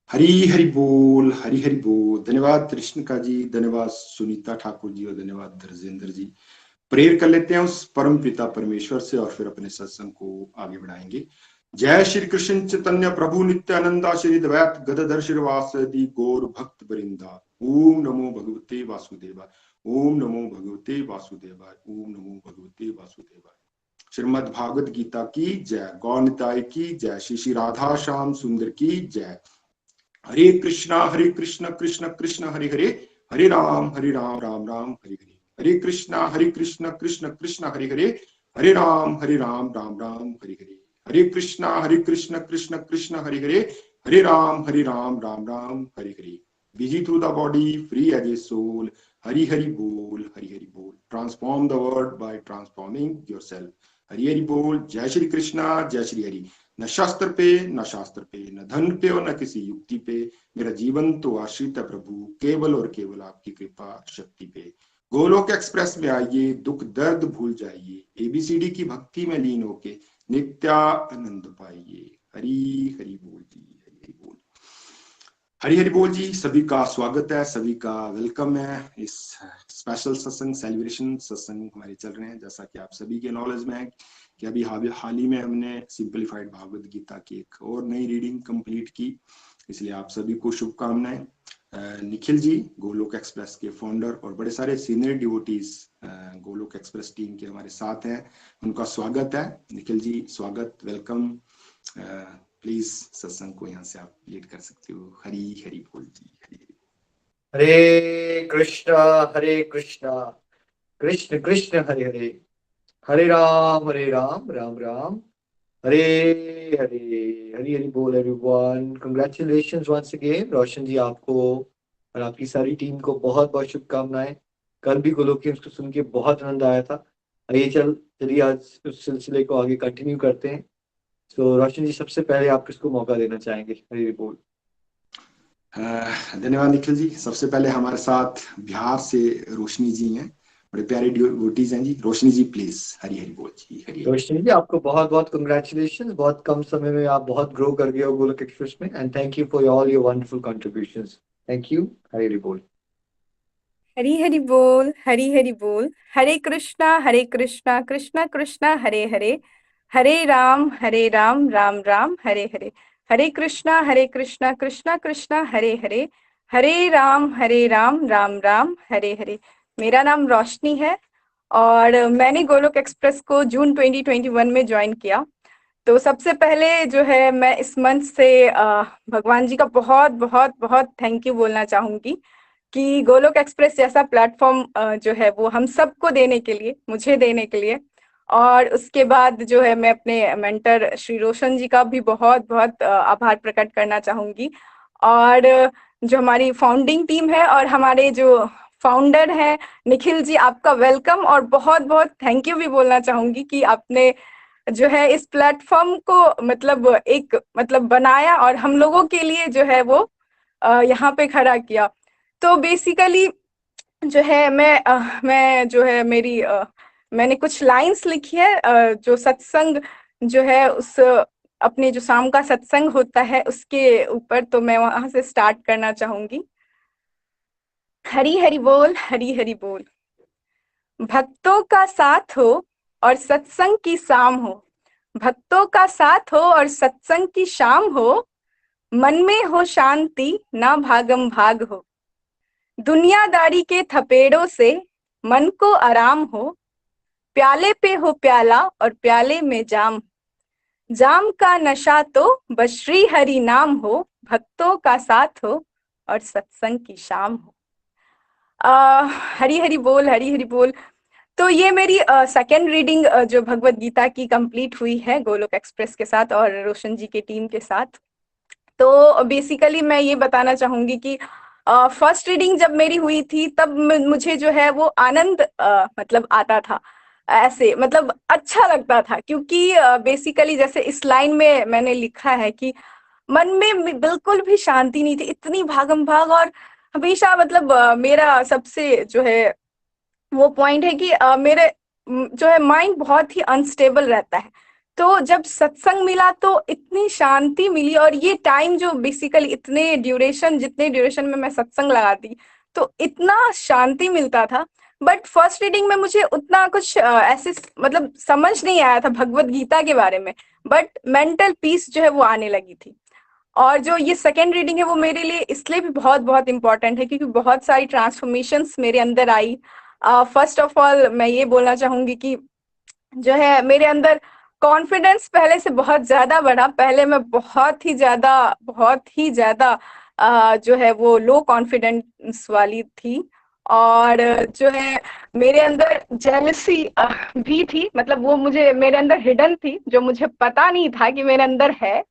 हरी हरि बोल, हरी हरि बोल। धन्यवाद कृष्णिका जी, धन्यवाद सुनीता ठाकुर जी और धन्यवाद धर्मेंद्र जी। प्रेयर कर लेते हैं उस परम पिता परमेश्वर से और फिर अपने सत्संग को आगे बढ़ाएंगे। जय श्री कृष्ण चैतन्य प्रभु नित्यानंदा श्री द्वैत गदाधर श्रीवासदि गौर भक्त वृंदा। ओम नमो भगवते वासुदेवाय, ओम नमो भगवते वासुदेवाय, ओम नमो भगवते वासुदेवाय। श्रीमद् भागवत गीता की जय, गौर निताय की जय, श्री श्री राधा श्याम सुंदर की जय। हरे कृष्ण कृष्ण कृष्ण हरे हरे, हरे राम राम राम हरे हरे। हरे कृष्ण कृष्ण कृष्ण हरे हरे, हरे राम राम राम हरे हरे। हरे कृष्ण कृष्ण कृष्ण हरे हरे, हरे राम राम राम हरे हरे। Busy through the body, free as a soul. Hari Hari बोल, हरि हरि बोल। Transform the world by transforming yourself. Hari Hari बोल। जय श्री कृष्णा, जय श्री हरि। न शास्त्र पे, न शास्त्र पे, न धन पे और न किसी युक्ति पे, मेरा जीवन तो आश्रित है प्रभु केवल और केवल आपकी कृपा शक्ति पे। गोलोक एक्सप्रेस में आइए, दुख दर्द भूल जाइए, एबीसीडी की भक्ति में लीन होके नित्यानंद पाइए। हरि हरि बोल जी, हरि हरि बोल। हरि हरि बोल जी। सभी का स्वागत है, सभी का वेलकम है। इस स्पेशल सत्संग सेलिब्रेशन सत्संग हमारे चल रहे हैं। जैसा कि आप सभी के नॉलेज में है कि अभी हाल ही में हमने सिंपलीफाइड भागवत गीता की एक और नई रीडिंग कंप्लीट की, इसलिए आप सभी को शुभकामनाएं। निखिल जी गोलोक एक्सप्रेस के फाउंडर और बड़े सारे senior devotees Golok express team के हमारे साथ हैं, उनका स्वागत है। निखिल जी स्वागत, वेलकम। प्लीज सत्संग को यहाँ से आप लीड कर सकते हो। हरी हरी बोल जी, हरी हरी। हरे कृष्णा कृष्ण कृष्ण हरे हरे, हरे राम राम राम हरे हरे। हरी हरी बोल एवरीवन। कंग्रेचुलेशंस वंस अगेन रोशन जी, आपको और आपकी सारी टीम को बहुत बहुत शुभकामनाएं। कल भी गोलोक गेम्स को सुन के बहुत आनंद आया था। आइए चलिए आज उस सिलसिले को आगे कंटिन्यू करते हैं। तो रोशन जी, सबसे पहले आप किसको मौका देना चाहेंगे? हरी हरी बोल। धन्यवाद निखिल जी। सबसे पहले हमारे साथ बिहार से रोशनी जी हैं, बड़े प्यारे डिवोटीज हैं जी। रोशनी जी प्लीज, हरी हरी बोल जी, हरी हरी। रोशनी जी, आपको बहुत बहुत कंग्रेचुलेशन। बहुत कम समय में आप बहुत ग्रो कर गए हो गोलोक एक्सप्रेस में, and thank you for all your wonderful contributions. Thank you. Hari Hari बोल। हरी हरि बोल, हरी हरि बोल। हरे कृष्णा कृष्णा कृष्णा हरे हरे, हरे राम राम राम हरे हरे। हरे कृष्णा कृष्णा कृष्णा हरे हरे, हरे राम राम राम हरे हरे। मेरा नाम रोशनी है और मैंने गोलोक एक्सप्रेस को जून 2021 में ज्वाइन किया। तो सबसे पहले जो है मैं इस मंच से भगवान जी का बहुत बहुत बहुत थैंक यू बोलना चाहूंगी कि गोलोक एक्सप्रेस जैसा प्लेटफॉर्म जो है वो हम सबको देने के लिए, मुझे देने के लिए। और उसके बाद जो है मैं अपने मेंटर श्री रोशन जी का भी बहुत बहुत आभार प्रकट करना चाहूंगी। और जो हमारी फाउंडिंग टीम है और हमारे जो फाउंडर हैं निखिल जी, आपका वेलकम और बहुत बहुत थैंक यू भी बोलना चाहूंगी कि आपने जो है इस प्लेटफॉर्म को मतलब बनाया और हम लोगों के लिए जो है वो यहाँ पे खड़ा किया। तो बेसिकली जो है मैं जो है मैंने कुछ लाइंस लिखी है जो सत्संग जो है उस अपने जो शाम का सत्संग होता है उसके ऊपर, तो मैं वहां से स्टार्ट करना चाहूंगी। हरी हरि बोल, हरी हरि बोल। भक्तों का साथ हो और सत्संग की शाम हो, भक्तों का साथ हो और सत्संग की शाम हो, मन में हो शांति ना भागम भाग हो, दुनियादारी के थपेड़ों से मन को आराम हो, प्याले पे हो प्याला और प्याले में जाम, जाम का नशा तो बस श्री हरि नाम हो, भक्तों का साथ हो और सत्संग की शाम हो। हरी हरि बोल, हरी हरि बोल। तो ये मेरी सेकेंड रीडिंग जो भगवत गीता की कंप्लीट हुई है गोलोक एक्सप्रेस के साथ और रोशन जी की टीम के साथ। तो बेसिकली मैं ये बताना चाहूंगी कि फर्स्ट रीडिंग जब मेरी हुई थी तब मुझे जो है वो आनंद मतलब आता था, ऐसे मतलब अच्छा लगता था, क्योंकि बेसिकली जैसे इस लाइन में मैंने लिखा है कि मन में बिल्कुल भी शांति नहीं थी, इतनी भागम भाग। और हमेशा मतलब मेरा सबसे जो है वो पॉइंट है कि मेरे जो है माइंड बहुत ही अनस्टेबल रहता है। तो जब सत्संग मिला तो इतनी शांति मिली, और ये टाइम जो बेसिकली इतने जितने ड्यूरेशन में मैं सत्संग लगाती तो इतना शांति मिलता था। बट फर्स्ट रीडिंग में मुझे उतना कुछ ऐसे मतलब समझ नहीं आया था भगवत गीता के बारे में, बट मेंटल पीस जो है वो आने लगी थी। और जो ये सेकेंड रीडिंग है वो मेरे लिए इसलिए भी बहुत बहुत इंपॉर्टेंट है क्योंकि बहुत सारी ट्रांसफॉर्मेशंस मेरे अंदर आई। फर्स्ट ऑफ ऑल मैं ये बोलना चाहूंगी कि जो है मेरे अंदर कॉन्फिडेंस पहले से बहुत ज्यादा बढ़ा। पहले मैं बहुत ही ज्यादा जो है वो लो कॉन्फिडेंस वाली थी, और जो है मेरे अंदर जेलसी भी थी, मतलब वो मुझे मेरे अंदर हिडन थी जो मुझे पता नहीं था कि मेरे अंदर है,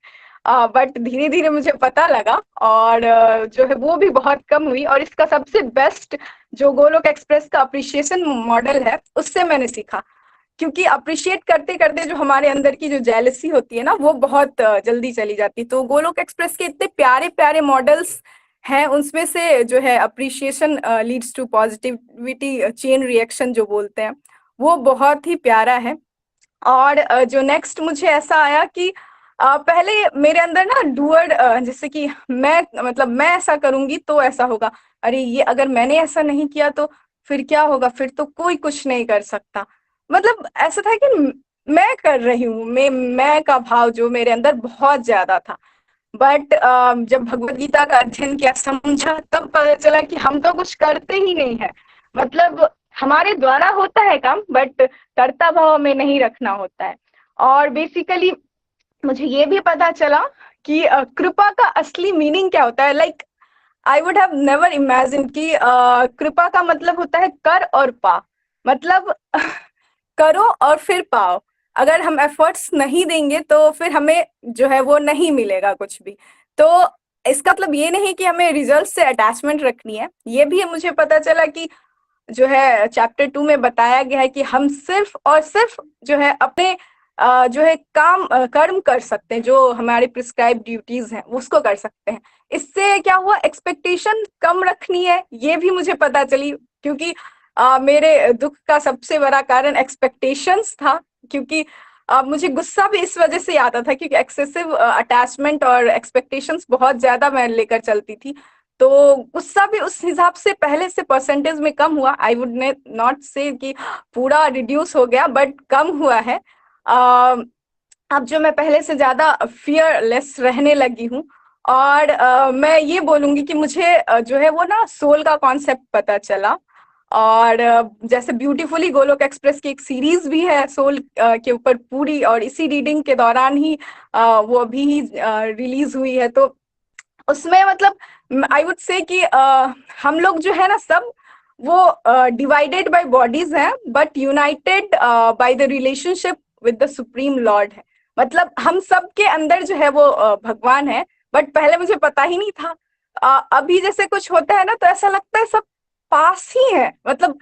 बट धीरे धीरे मुझे पता लगा, और जो है वो भी बहुत कम हुई। और इसका सबसे बेस्ट जो गोलोक एक्सप्रेस का अप्रिशिएशन मॉडल है उससे मैंने सीखा, क्योंकि अप्रिशिएट करते करते जो हमारे अंदर की जो जेलसी होती है ना वो बहुत जल्दी चली जाती है। तो गोलोक एक्सप्रेस के इतने प्यारे प्यारे मॉडल्स हैं, उनमें से जो है appreciation leads to positivity chain reaction जो बोलते हैं वो बहुत ही प्यारा है। और जो नेक्स्ट मुझे ऐसा आया कि पहले मेरे अंदर ना डूअर, जैसे कि मैं ऐसा करूंगी तो ऐसा होगा, अरे ये अगर मैंने ऐसा नहीं किया तो फिर क्या होगा, फिर तो कोई कुछ नहीं कर सकता। मतलब ऐसा था कि मैं कर रही हूँ, मैं का भाव जो मेरे अंदर बहुत ज्यादा था। बट जब भगवत गीता का अध्ययन किया, समझा, तब पता चला कि हम तो कुछ करते ही नहीं है। मतलब हमारे द्वारा होता है काम, बट कर्ता भाव में नहीं रखना होता है। और बेसिकली मुझे ये भी पता चला कि कृपा का असली मीनिंग क्या होता है। Like I would have never imagine कि कृपा का मतलब होता है कर और पा, मतलब करो और फिर पाओ। अगर हम एफर्ट्स नहीं देंगे तो फिर हमें जो है वो नहीं मिलेगा कुछ भी। तो इसका मतलब ये नहीं कि हमें रिजल्ट से अटैचमेंट रखनी है। ये भी मुझे पता चला कि जो है चैप्टर 2 में बताया गया है कि हम सिर्फ और सिर्फ जो है अपने जो है कर्म कर सकते हैं, जो हमारी प्रिस्क्राइब ड्यूटीज हैं उसको कर सकते हैं। इससे क्या हुआ, एक्सपेक्टेशन कम रखनी है, ये भी मुझे पता चली, क्योंकि मेरे दुख का सबसे बड़ा कारण एक्सपेक्टेशंस था। क्योंकि मुझे गुस्सा भी इस वजह से आता था क्योंकि एक्सेसिव अटैचमेंट और एक्सपेक्टेशंस बहुत ज्यादा मैं लेकर चलती थी। तो गुस्सा भी उस हिसाब से पहले से परसेंटेज में कम हुआ। आई वुड नॉट से कि पूरा रिड्यूस हो गया, बट कम हुआ है। अब जो मैं पहले से ज्यादा फियरलेस रहने लगी हूँ। और मैं ये बोलूंगी कि मुझे जो है वो ना सोल का कॉन्सेप्ट पता चला। और जैसे ब्यूटीफुली गोलोक एक्सप्रेस की एक सीरीज भी है सोल के ऊपर पूरी, और इसी रीडिंग के दौरान ही वो अभी ही रिलीज हुई है। तो उसमें मतलब आई वुड से कि हम लोग जो है ना सब वो डिवाइडेड बाय बॉडीज हैं but United by the relationship with the supreme Lord है। मतलब हम सब के अंदर जो है वो भगवान है, बट पहले मुझे पता ही नहीं था। अभी जैसे कुछ होता है ना तो ऐसा लगता है सब पास ही है। मतलब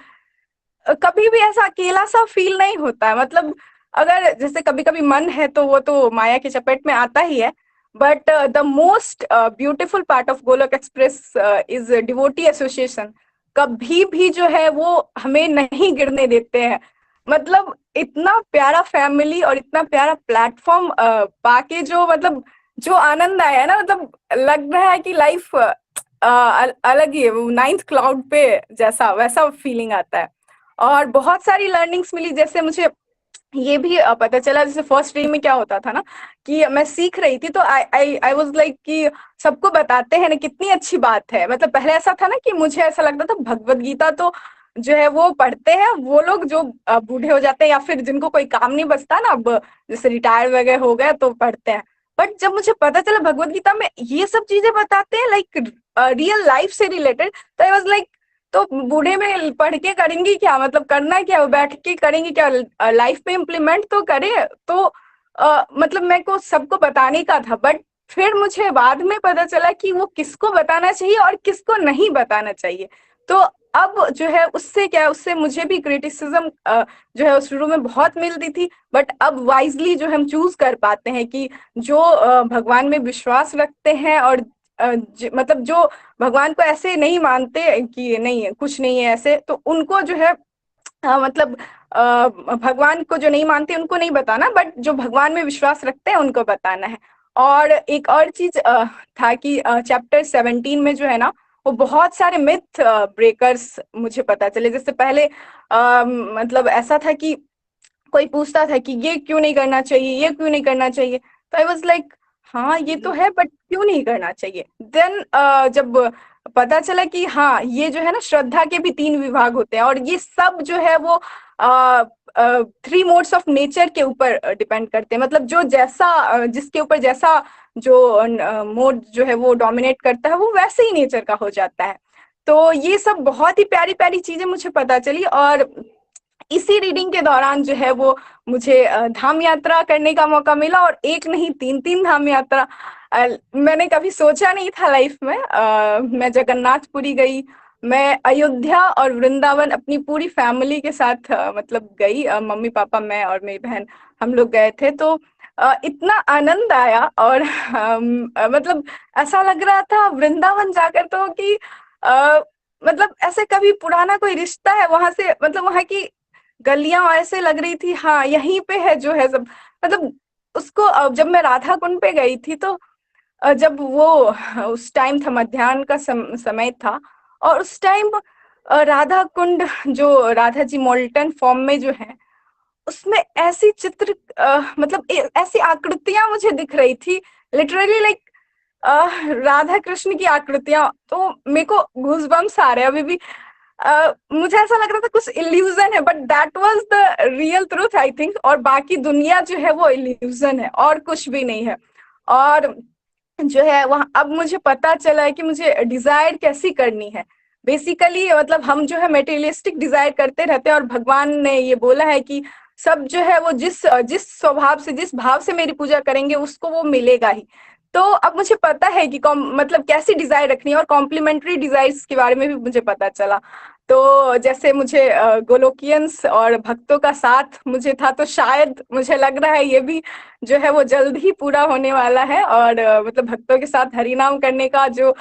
कभी भी ऐसा अकेला सा फील नहीं होता है। मतलब अगर जैसे कभी कभी मन है तो वो तो माया की चपेट में आता ही है, but the most beautiful part of Golok express is devotee association. कभी भी जो है वो हमें नहीं गिरने देते हैं। मतलब इतना प्यारा फैमिली और इतना प्यारा प्लेटफॉर्म पाके जो मतलब जो आनंद आया है ना, मतलब लग रहा है कि लाइफ अलग ही है, वो नाइन्थ क्लाउड पे जैसा वैसा फीलिंग आता है। और बहुत सारी लर्निंग्स मिली। जैसे मुझे ये भी पता चला, जैसे फर्स्ट डे में क्या होता था ना कि मैं सीख रही थी तो आई वाज लाइक कि सबको बताते हैं ना कितनी अच्छी बात है। मतलब पहले ऐसा था ना कि मुझे ऐसा लगता था भगवत गीता तो जो है वो पढ़ते हैं वो लोग जो बूढ़े हो जाते हैं या फिर जिनको कोई काम नहीं बचता ना, अब जैसे रिटायर वगैरह हो गए तो पढ़ते हैं। बट जब मुझे पता चला भगवत गीता में ये सब चीजें बताते हैं लाइक रियल लाइफ से रिलेटेड, तो आई वाज लाइक तो बूढ़े में पढ़ के करेंगी क्या, मतलब करना क्या, बैठ के करेंगी क्या, लाइफ में इम्प्लीमेंट तो करे। तो मतलब मेरे को सबको बताने का था। बट फिर मुझे बाद में पता चला कि वो किसको बताना चाहिए और किसको नहीं बताना चाहिए। तो अब जो है उससे क्या, उससे मुझे भी क्रिटिसिज्म जो है शुरू में बहुत मिलती थी, बट अब वाइजली जो हम चूज कर पाते हैं कि जो भगवान में विश्वास रखते हैं और मतलब जो भगवान को ऐसे नहीं मानते कि नहीं कुछ नहीं है ऐसे, तो उनको जो है मतलब भगवान को जो नहीं मानते उनको नहीं बताना, बट जो भगवान में विश्वास रखते हैं उनको बताना है। और एक और चीज था कि चैप्टर 17 में जो है ना, वो बहुत सारे मिथ ब्रेकर्स मुझे पता चले। जैसे पहले मतलब ऐसा था कि कोई पूछता था कि ये क्यों नहीं करना चाहिए, ये क्यों नहीं करना चाहिए, तो आई वाज लाइक हाँ ये तो है बट क्यों नहीं करना चाहिए। देन जब पता चला कि हाँ ये जो है ना, श्रद्धा के भी 3 विभाग होते हैं और ये सब जो है वो 3 मोड्स ऑफ नेचर के ऊपर डिपेंड करते हैं। मतलब जो जैसा जिसके ऊपर जैसा जो मोड जो है वो डोमिनेट करता है, वो वैसे ही नेचर का हो जाता है। तो ये सब बहुत ही प्यारी प्यारी चीजें मुझे पता चली। और इसी रीडिंग के दौरान जो है वो मुझे धाम यात्रा करने का मौका मिला, और एक नहीं 3 धाम यात्रा। मैंने कभी सोचा नहीं था लाइफ में। मैं जगन्नाथपुरी गई, मैं अयोध्या और वृंदावन अपनी पूरी फैमिली के साथ मतलब गई। मम्मी पापा मैं और मेरी बहन हम लोग गए थे। तो इतना आनंद आया। और मतलब ऐसा लग रहा था वृंदावन जाकर तो कि मतलब ऐसे कभी पुराना कोई रिश्ता है वहां से, मतलब वहां की गलियां ऐसे लग रही थी हाँ यहीं पे है जो है सब। मतलब उसको जब मैं राधा कुंड पे गई थी तो जब वो उस टाइम था मध्याह्न का समय था, और उस टाइम राधा कुंड जो राधा जी मोल्टन फॉर्म में जो है, उसमें ऐसी चित्र मतलब ऐसी आकृतियां मुझे दिख रही थी, लिटरली लाइक राधा कृष्ण की आकृतियां। तो मेरे को गूज़बम्स आ रहे हैं अभी भी। मुझे ऐसा लग रहा था कुछ इल्यूजन है, but that was the real truth I think. और बाकी दुनिया जो है वो इल्यूजन है और कुछ भी नहीं है। और जो है वहां अब मुझे पता चला है कि मुझे डिजायर कैसी करनी है। बेसिकली मतलब हम जो है मेटेरियलिस्टिक डिजायर करते रहते हैं, और भगवान ने ये बोला है कि सब जो है वो जिस जिस स्वभाव से जिस भाव से मेरी पूजा करेंगे उसको वो मिलेगा ही। तो अब मुझे पता है कि मतलब कैसी डिजायर रखनी है, और कॉम्प्लीमेंट्री डिजायर्स के बारे में भी मुझे पता चला। तो जैसे मुझे गोलोकियंस और भक्तों का साथ मुझे था, तो शायद मुझे लग रहा है ये भी जो है वो जल्द ही पूरा होने वाला है। और मतलब भक्तों के साथ हरिनाम करने का जो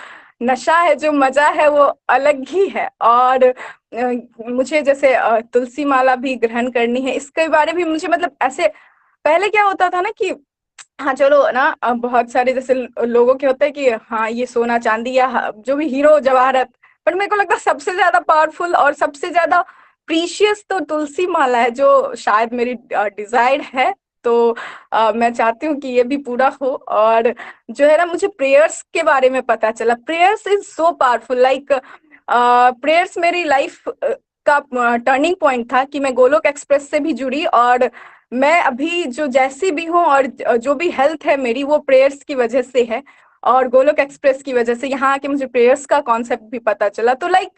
नशा है, जो मजा है, वो अलग ही है। और मुझे जैसे तुलसी माला भी ग्रहण करनी है, इसके बारे में मुझे मतलब ऐसे पहले क्या होता था ना कि हाँ चलो ना, बहुत सारे जैसे लोगों के होते हैं कि हाँ ये सोना चांदी या जो भी हीरो जवाहरत, पर मेरे को लगता है सबसे ज्यादा पावरफुल और सबसे ज्यादा प्रीशियस तो तुलसी माला है, जो शायद मेरी डिजायर है। तो मैं चाहती हूँ कि ये भी पूरा हो। और जो है ना, मुझे प्रेयर्स के बारे में पता चला। Prayers is so powerful, like prayers मेरी लाइफ का टर्निंग पॉइंट था कि मैं गोलोक एक्सप्रेस से भी जुड़ी। और मैं अभी जो जैसी भी हूँ और जो भी हेल्थ है मेरी, वो प्रेयर्स की वजह से है। और गोलोक एक्सप्रेस की वजह से यहाँ आके मुझे प्रेयर्स का कॉन्सेप्ट भी पता चला। तो लाइक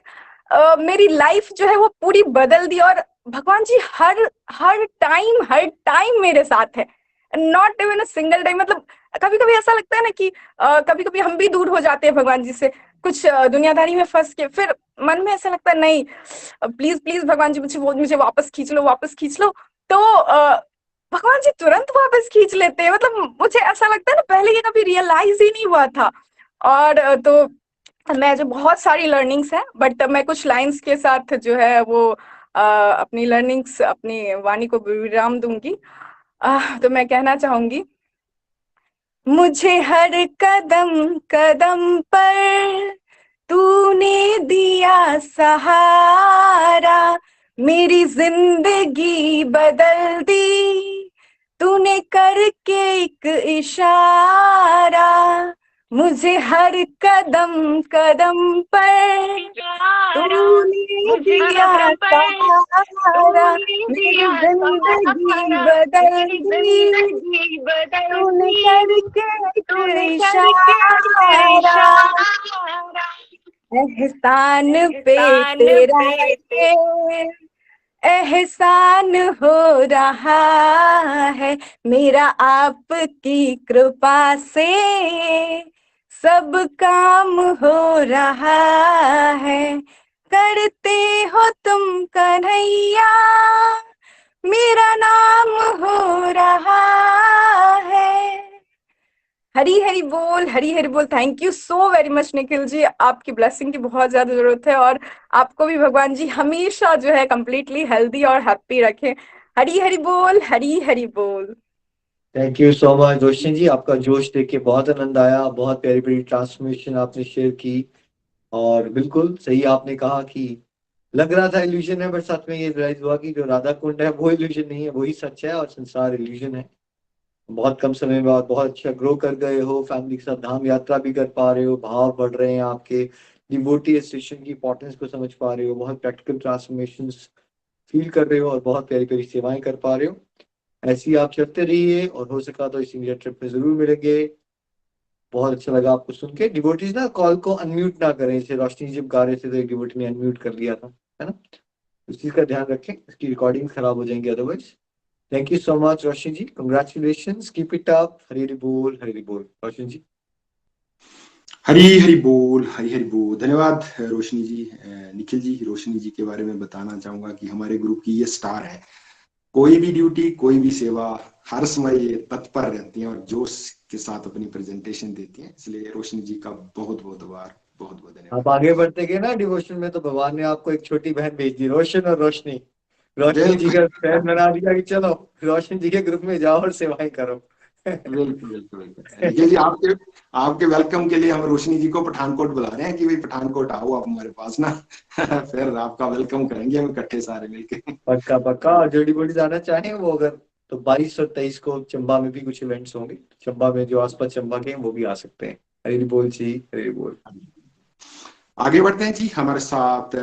मेरी लाइफ जो है वो पूरी बदल दी। और भगवान जी हर टाइम मेरे साथ है, not even a single time. मतलब कभी कभी ऐसा लगता है ना कि कभी कभी हम भी दूर हो जाते हैं भगवान जी से, कुछ दुनियादारी में फंस के। फिर मन में ऐसा लगता है नहीं, प्लीज प्लीज भगवान जी मुझे वापस खींच लो, वापस खींच लो। तो भगवान जी तुरंत वापस खींच लेते हैं। मतलब मुझे ऐसा लगता है ना, पहले ये कभी रियलाइज ही नहीं हुआ था। और तो मैं जो बहुत सारी लर्निंग्स हैं, बट मैं कुछ लाइंस के साथ जो है वो अपनी लर्निंग्स, अपनी वाणी को विराम दूंगी। तो मैं कहना चाहूंगी, मुझे हर कदम कदम पर तूने दिया सहारा, मेरी जिंदगी बदल दी तूने करके एक इशारा। मुझे हर कदम कदम पर तूने मुझे दिया कदम पर सहारा, तूने मेरी दिया जिंदगी सहारा, बदल मेरी दी जिंदगी बदल तूने दी करके एक तूने करके इशारा। इशारा। एहसान पे एहसान तेरा पे तेरा ये एहसान हो रहा है, मेरा आपकी कृपा से सब काम हो रहा है। करते हो तुम कन्हैया, मेरा नाम हो रहा है। हरी हरी बोल। Thank you so very much Nikhil ji, आपकी ब्लेसिंग की बहुत ज्यादा जरूरत है, और आपको भी भगवान जी हमेशा जो है कंप्लीटली हेल्दी और हैप्पी रखें। हरी हरी बोल। Thank you so much Roshni जी, आपका जोश देख के बहुत आनंद आया, बहुत प्यारी प्यारी ट्रांसफॉर्मेशन आपने शेयर की। और बिल्कुल सही आपने कहा कि लग रहा था इल्यूजन है, बट सच में ये रियलाइज हुआ कि जो राधा कुंड है वो इल्यूजन नहीं है, वही सच है, और संसार इल्यूजन है। बहुत कम समय बाद बहुत अच्छा ग्रो कर गए हो, फैमिली के साथ धाम यात्रा भी कर पा रहे हो, भाव बढ़ रहे हैं आपके, डिवोटी एसोसिएशन की इंपॉर्टेंस को समझ पा रहे हो, बहुत प्रैक्टिकल ट्रांसफॉर्मेशन फील कर रहे हो, और बहुत प्यारी प्यारी सेवाएं कर पा रहे हो। ऐसे ही आप चलते रहिए, और हो सका तो इसी इंडिया ट्रिप में जरूर मिलेंगे। बहुत अच्छा लगा आपको सुन के। डिवोटीज ना कॉल को अनम्यूट ना करें, जैसे रोशनी जी जब गा रहे थे तो एक डिवोटी ने अनम्यूट कर लिया था, है ना। इस चीज का ध्यान रखें, इसकी रिकॉर्डिंग खराब हो जाएंगी otherwise. Thank you so much Roshni ji, congratulation, keep it up. Hari Hari बोल रोशनी जी। हरी हरी बोल। धन्यवाद रोशनी जी। निखिल जी, रोशनी जी के बारे में बताना चाहूंगा कि हमारे ग्रुप की ये स्टार है। कोई भी ड्यूटी, कोई भी सेवा, हर समय ये तत्पर रहती हैं और जोश के साथ अपनी प्रेजेंटेशन देती हैं। इसलिए रोशनी जी का बहुत बहुत आभार, बहुत बहुत आप धन्यवाद। आगे बढ़ते गए ना डिवोशन में, तो भगवान ने आपको एक छोटी बहन भेज दी, रोशन और रोशनी। रोशनी जी बिल्कुल का फैन बना दिया कि चलो रोशनी जी के ग्रुप में जाओ और सेवाएं करो। बिल्कुल बिल्कुल बिल्कुल। निखिल जी, आपके आपके वेलकम के लिए हम रोशनी जी को पठानकोट बुला रहे हैं कि भाई पठानकोट आओ आप हमारे पास ना। फिर आपका वेलकम करेंगे हम इकट्ठे सारे मिलके। पक्का पक्का, और जो डिवोटी जाना चाहें वो, अगर तो 22 और 23 को चंबा में भी कुछ इवेंट्स होंगे, चंबा में जो आसपास चंबा के हैं वो भी आ सकते हैं। हरी बोल जी, हरी बोल। आगे बढ़ते हैं जी। हमारे साथ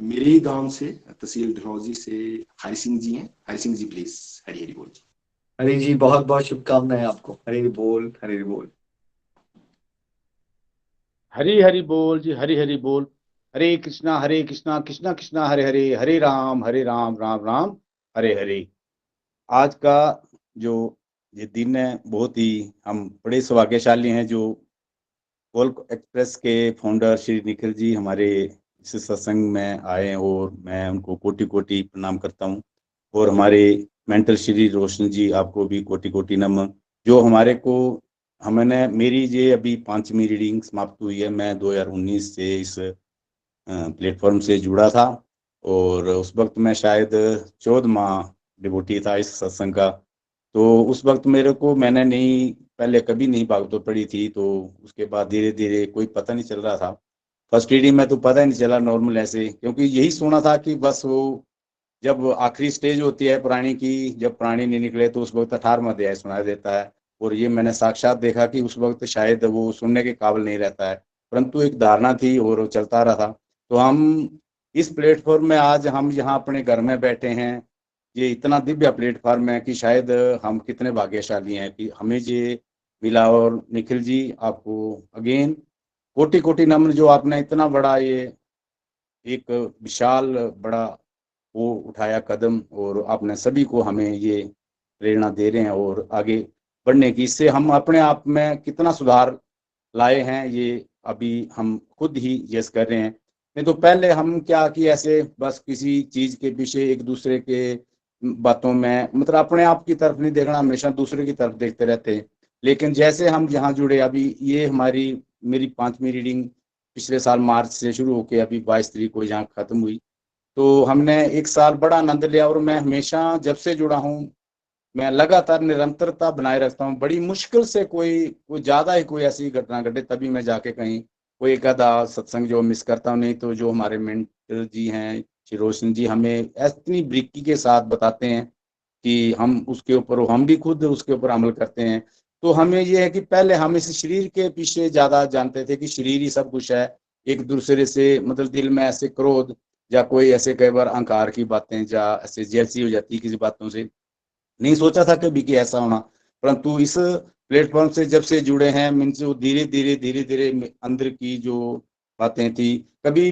मेरे ही गांव से, तहसील डलहौजी से हरि सिंह जी हैं। हरि सिंह जी प्लीज। हरी हरी बोल जी। हरी जी, बहुत बहुत शुभकामनाएं आपको। हरी बोल, हरी बोल। हरी हरी बोल जी, हरी हरी बोल। हरे कृष्णा कृष्णा कृष्णा हरे हरे, हरे राम राम राम हरे हरे। आज का जो ये दिन है, बहुत ही हम बड़े सौभाग्यशाली हैं जो गोल्क एक्सप्रेस के फाउंडर श्री निखिल जी हमारे इस सत्संग में आए हैं, और मैं उनको कोटि कोटि प्रणाम करता हूँ। और हमारे मेंटर श्री रोशन जी, आपको भी कोटि कोटि नमन। जो हमारे को हमने मेरी ये अभी 5वीं रीडिंग समाप्त हुई है। मैं 2019 से इस प्लेटफॉर्म से जुड़ा था, और उस वक्त मैं शायद 14वां डिवोटी था इस सत्संग का। तो उस वक्त मेरे को, मैंने नहीं पहले कभी नहीं भागवत पढ़ी थी, तो उसके बाद धीरे धीरे कोई पता नहीं चल रहा था। फर्स्ट रीडिंग में तो पता ही नहीं चला, नॉर्मल ऐसे, क्योंकि यही सुना था कि बस वो जब आखिरी स्टेज होती है प्राणी की, जब प्राणी नहीं निकले तो उस वक्त 18वां अध्याय सुनाई देता है। और ये मैंने साक्षात देखा कि उस वक्त शायद वो सुनने के काबिल नहीं रहता है, परंतु एक धारणा थी और वो चलता रहा था। तो हम इस प्लेटफॉर्म में, आज हम यहाँ अपने घर में बैठे हैं, ये इतना दिव्य प्लेटफॉर्म है कि शायद हम कितने भाग्यशाली हैं कि हमें ये मिला। और निखिल जी, आपको अगेन कोटि कोटि नमन, जो आपने इतना बड़ा ये एक विशाल बड़ा वो उठाया कदम, और आपने सभी को हमें ये प्रेरणा दे रहे हैं और आगे बढ़ने की। इससे हम अपने आप में कितना सुधार लाए हैं, ये अभी हम खुद ही यस कर रहे हैं। नहीं तो पहले हम क्या कि ऐसे बस किसी चीज के पीछे एक दूसरे के बातों में, मतलब अपने आप की तरफ नहीं देखना, हमेशा दूसरे की तरफ देखते रहते हैं। लेकिन जैसे हम यहाँ जुड़े, अभी ये मेरी 5वीं रीडिंग पिछले साल मार्च से शुरू होकर अभी 22 तारीख को यहाँ खत्म हुई। तो हमने एक साल बड़ा आनंद लिया, और मैं हमेशा जब से जुड़ा हूँ, मैं लगातार निरंतरता बनाए रखता हूँ। बड़ी मुश्किल से कोई ज्यादा ही कोई ऐसी घटना घटे तभी मैं जाके कहीं कोई एक आधा सत्संग जो मिस करता हूँ। नहीं तो जो हमारे मेंटर जी हैं श्री रोशन जी, हमें इतनी बारीकी के साथ बताते हैं कि हम उसके ऊपर, हम भी खुद उसके ऊपर अमल करते हैं। तो हमें ये है कि पहले हम इस शरीर के पीछे ज्यादा जानते थे कि शरीर ही सब कुछ है। एक दूसरे से मतलब दिल में ऐसे क्रोध या कोई ऐसे कई बार अहंकार की बातें, या ऐसे जेलसी हो जाती है किसी बातों से, नहीं सोचा था कभी कि ऐसा होना। परंतु इस प्लेटफॉर्म से जब से जुड़े हैं, मीन्स वो धीरे धीरे अंदर की जो बातें थी, कभी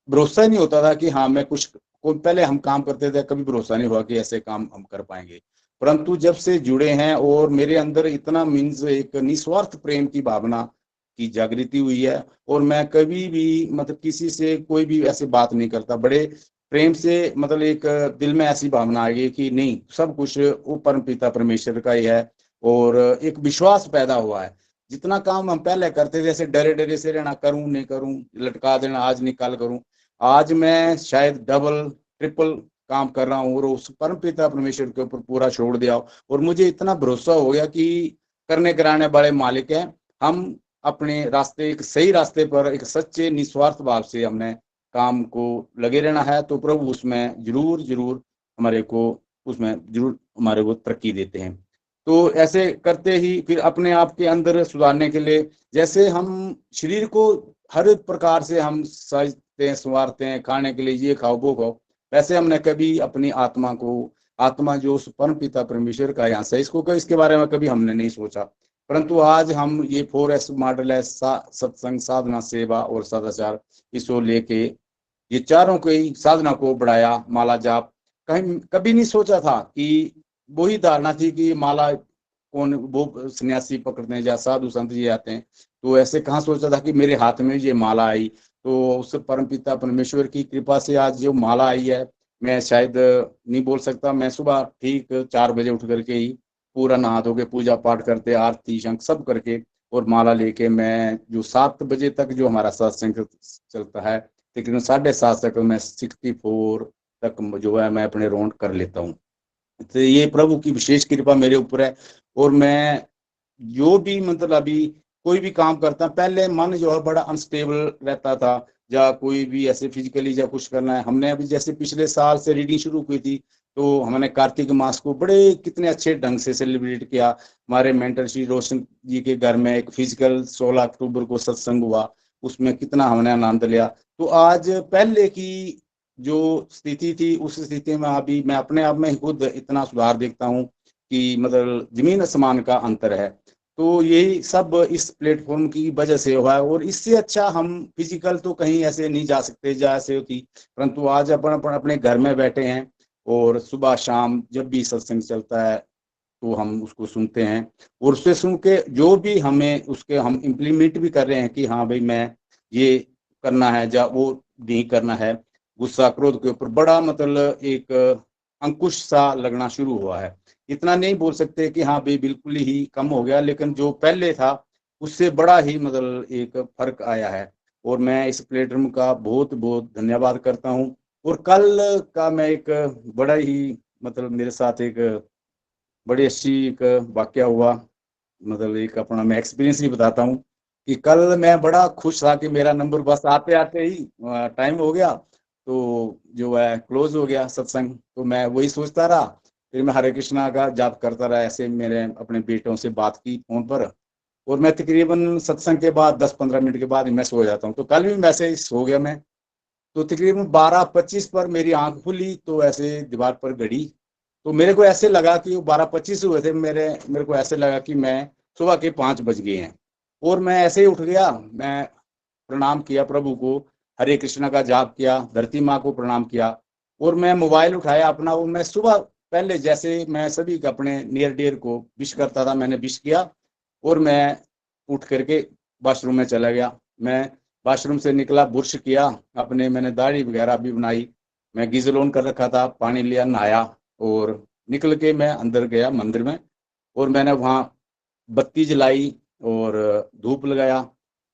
भरोसा नहीं होता था कि हाँ मैं कुछ, पहले हम काम करते थे, कभी भरोसा नहीं हुआ कि ऐसे काम हम कर पाएंगे। परंतु जब से जुड़े हैं, और मेरे अंदर इतना मीन्स एक निस्वार्थ प्रेम की भावना की जागृति हुई है, और मैं कभी भी मतलब किसी से कोई भी ऐसी बात नहीं करता, बड़े प्रेम से, मतलब एक दिल में ऐसी भावना आ गई कि नहीं, सब कुछ वो परम पिता परमेश्वर का ही है, और एक विश्वास पैदा हुआ है। जितना काम हम पहले करते थे, जैसे डरे डरे से रहना, करूं नहीं करूं, लटका देना, आज नहीं कल करूं, आज मैं शायद डबल ट्रिपल काम कर रहा हूँ और उस परम पिता परमेश्वर के ऊपर पूरा छोड़ दिया। और मुझे इतना भरोसा हो गया कि करने कराने वाले मालिक हैं। हम अपने रास्ते, एक सही रास्ते पर, एक सच्चे निस्वार्थ भाव से हमने काम को लगे रहना है, तो प्रभु उसमें जरूर जरूर हमारे को तरक्की देते हैं। तो ऐसे करते ही फिर अपने आप के अंदर सुधारने के लिए, जैसे हम शरीर को हर प्रकार से हम सजते हैं, संवारते हैं, खाने के लिए ये खाओ वो खाओ, वैसे हमने कभी अपनी आत्मा को, आत्मा जो उस परम पिता परमेश्वर का यहाँ से, इसके बारे में कभी हमने नहीं सोचा। परंतु आज हम ये 4S मॉडल है, सत्संग, साधना, सेवा और सदाचार, इसको लेके ये चारों की साधना को बढ़ाया। माला जाप कहीं कभी नहीं सोचा था कि वही धारणा थी कि माला कौन वो सन्यासी पकड़ते हैं या साधु संत जी आते हैं, तो ऐसे कहाँ सोचा था कि मेरे हाथ में ये माला आई। तो उस परमपिता परमेश्वर की कृपा से आज जो माला आई है, मैं शायद नहीं बोल सकता, मैं सुबह ठीक 4 बजे उठ करके ही पूरा नहा धो के पूजा पाठ करते, आरती शंख सब करके और माला लेके मैं जो 7 बजे तक जो हमारा सत्संग चलता है, तकरीबन 7:30 तक मैं 64 तक जो है मैं अपने राउंड कर लेता हूँ। तो ये प्रभु की विशेष कृपा मेरे ऊपर है। और मैं जो भी मतलब अभी कोई भी काम करता, पहले मन जो है बड़ा अनस्टेबल रहता था, या कोई भी ऐसे फिजिकली या कुछ करना है, हमने अभी जैसे पिछले साल से रीडिंग शुरू की थी, तो हमने कार्तिक मास को बड़े कितने अच्छे ढंग से सेलिब्रेट किया। हमारे मेंटर श्री रोशन जी के घर में एक फिजिकल 16 अक्टूबर को सत्संग हुआ, उसमें कितना हमने आनंद लिया। तो आज पहले की जो स्थिति थी, उस स्थिति में अभी मैं अपने आप में खुद इतना सुधार देखता हूँ कि मतलब जमीन आसमान का अंतर है। तो यही सब इस प्लेटफॉर्म की वजह से हुआ है। और इससे अच्छा हम फिजिकल तो कहीं ऐसे नहीं जा सकते जैसे होती, परंतु आज अपने घर में बैठे हैं और सुबह शाम जब भी सत्संग चलता है तो हम उसको सुनते हैं, और उससे सुन के जो भी हमें उसके हम इम्प्लीमेंट भी कर रहे हैं कि हाँ भाई मैं ये करना है या वो नहीं करना है। गुस्सा क्रोध के ऊपर बड़ा मतलब एक अंकुश सा लगना शुरू हुआ है। इतना नहीं बोल सकते कि हाँ भाई बिल्कुल ही कम हो गया, लेकिन जो पहले था उससे बड़ा ही मतलब एक फर्क आया है। और मैं इस प्लेटफॉर्म का बहुत बहुत धन्यवाद करता हूँ। और कल का मैं एक बड़ा ही मतलब मेरे साथ एक बड़ी अच्छी एक वाक्य हुआ, मतलब एक अपना मैं एक्सपीरियंस ही बताता हूँ कि कल मैं बड़ा खुश था कि मेरा नंबर बस आते आते ही टाइम हो गया, तो जो है क्लोज हो गया सत्संग। तो मैं वही सोचता रहा, फिर मैं हरे कृष्णा का जाप करता रहा। ऐसे मेरे अपने बेटों से बात की फोन पर, और मैं तकरीबन सत्संग के बाद 10-15 मिनट के बाद मैं सो जाता हूँ। तो कल भी वैसे ही सो गया मैं, तो तकरीबन 12:25 पर मेरी आंख खुली, तो ऐसे दीवार पर घड़ी, तो मेरे को ऐसे लगा कि वो 12:25 हुए थे, मेरे को ऐसे लगा कि मैं सुबह के 5 बज गए हैं। और मैं ऐसे ही उठ गया, मैं प्रणाम किया प्रभु को, हरे कृष्णा का जाप किया, धरती माँ को प्रणाम किया, और मैं मोबाइल उठाया अपना। वो मैं सुबह पहले जैसे मैं सभी अपने नियर डियर को विश करता था, मैंने विश किया और मैं उठ करके वॉशरूम में चला गया। मैं वॉशरूम से निकला, बुर्श किया अपने, मैंने दाढ़ी वगैरह भी बनाई, मैं गीजर ऑन कर रखा था, पानी लिया, नहाया और निकल के मैं अंदर गया मंदिर में। और मैंने वहाँ बत्ती जलाई और धूप लगाया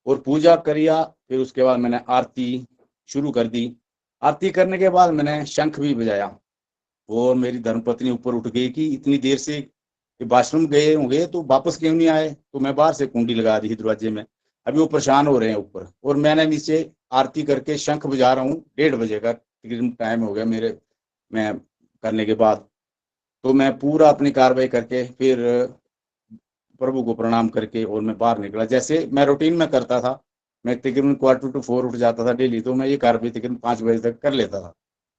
और पूजा करिया। फिर उसके बाद मैंने आरती शुरू कर दी। आरती करने के बाद मैंने शंख भी बजाया, और मेरी धर्मपत्नी ऊपर उठ गई कि इतनी देर से वॉशरूम गए होंगे तो वापस क्यों नहीं आए। तो मैं बाहर से कुंडी लगा दी दरवाजे में, अभी वो परेशान हो रहे हैं ऊपर। और मैंने नीचे आरती करके शंख बजा रहा हूँ, 1:30 बजे का तकरीबन टाइम हो गया मेरे, मैं करने के बाद तो मैं पूरा अपनी कार्रवाई करके फिर प्रभु को प्रणाम करके और मैं बाहर निकला। जैसे मैं रूटीन में करता था, मैं तकरीबन 3:45 उठ जाता था डेली, तो मैं ये कार्रवाई तकरीबन 5 बजे तक कर लेता था।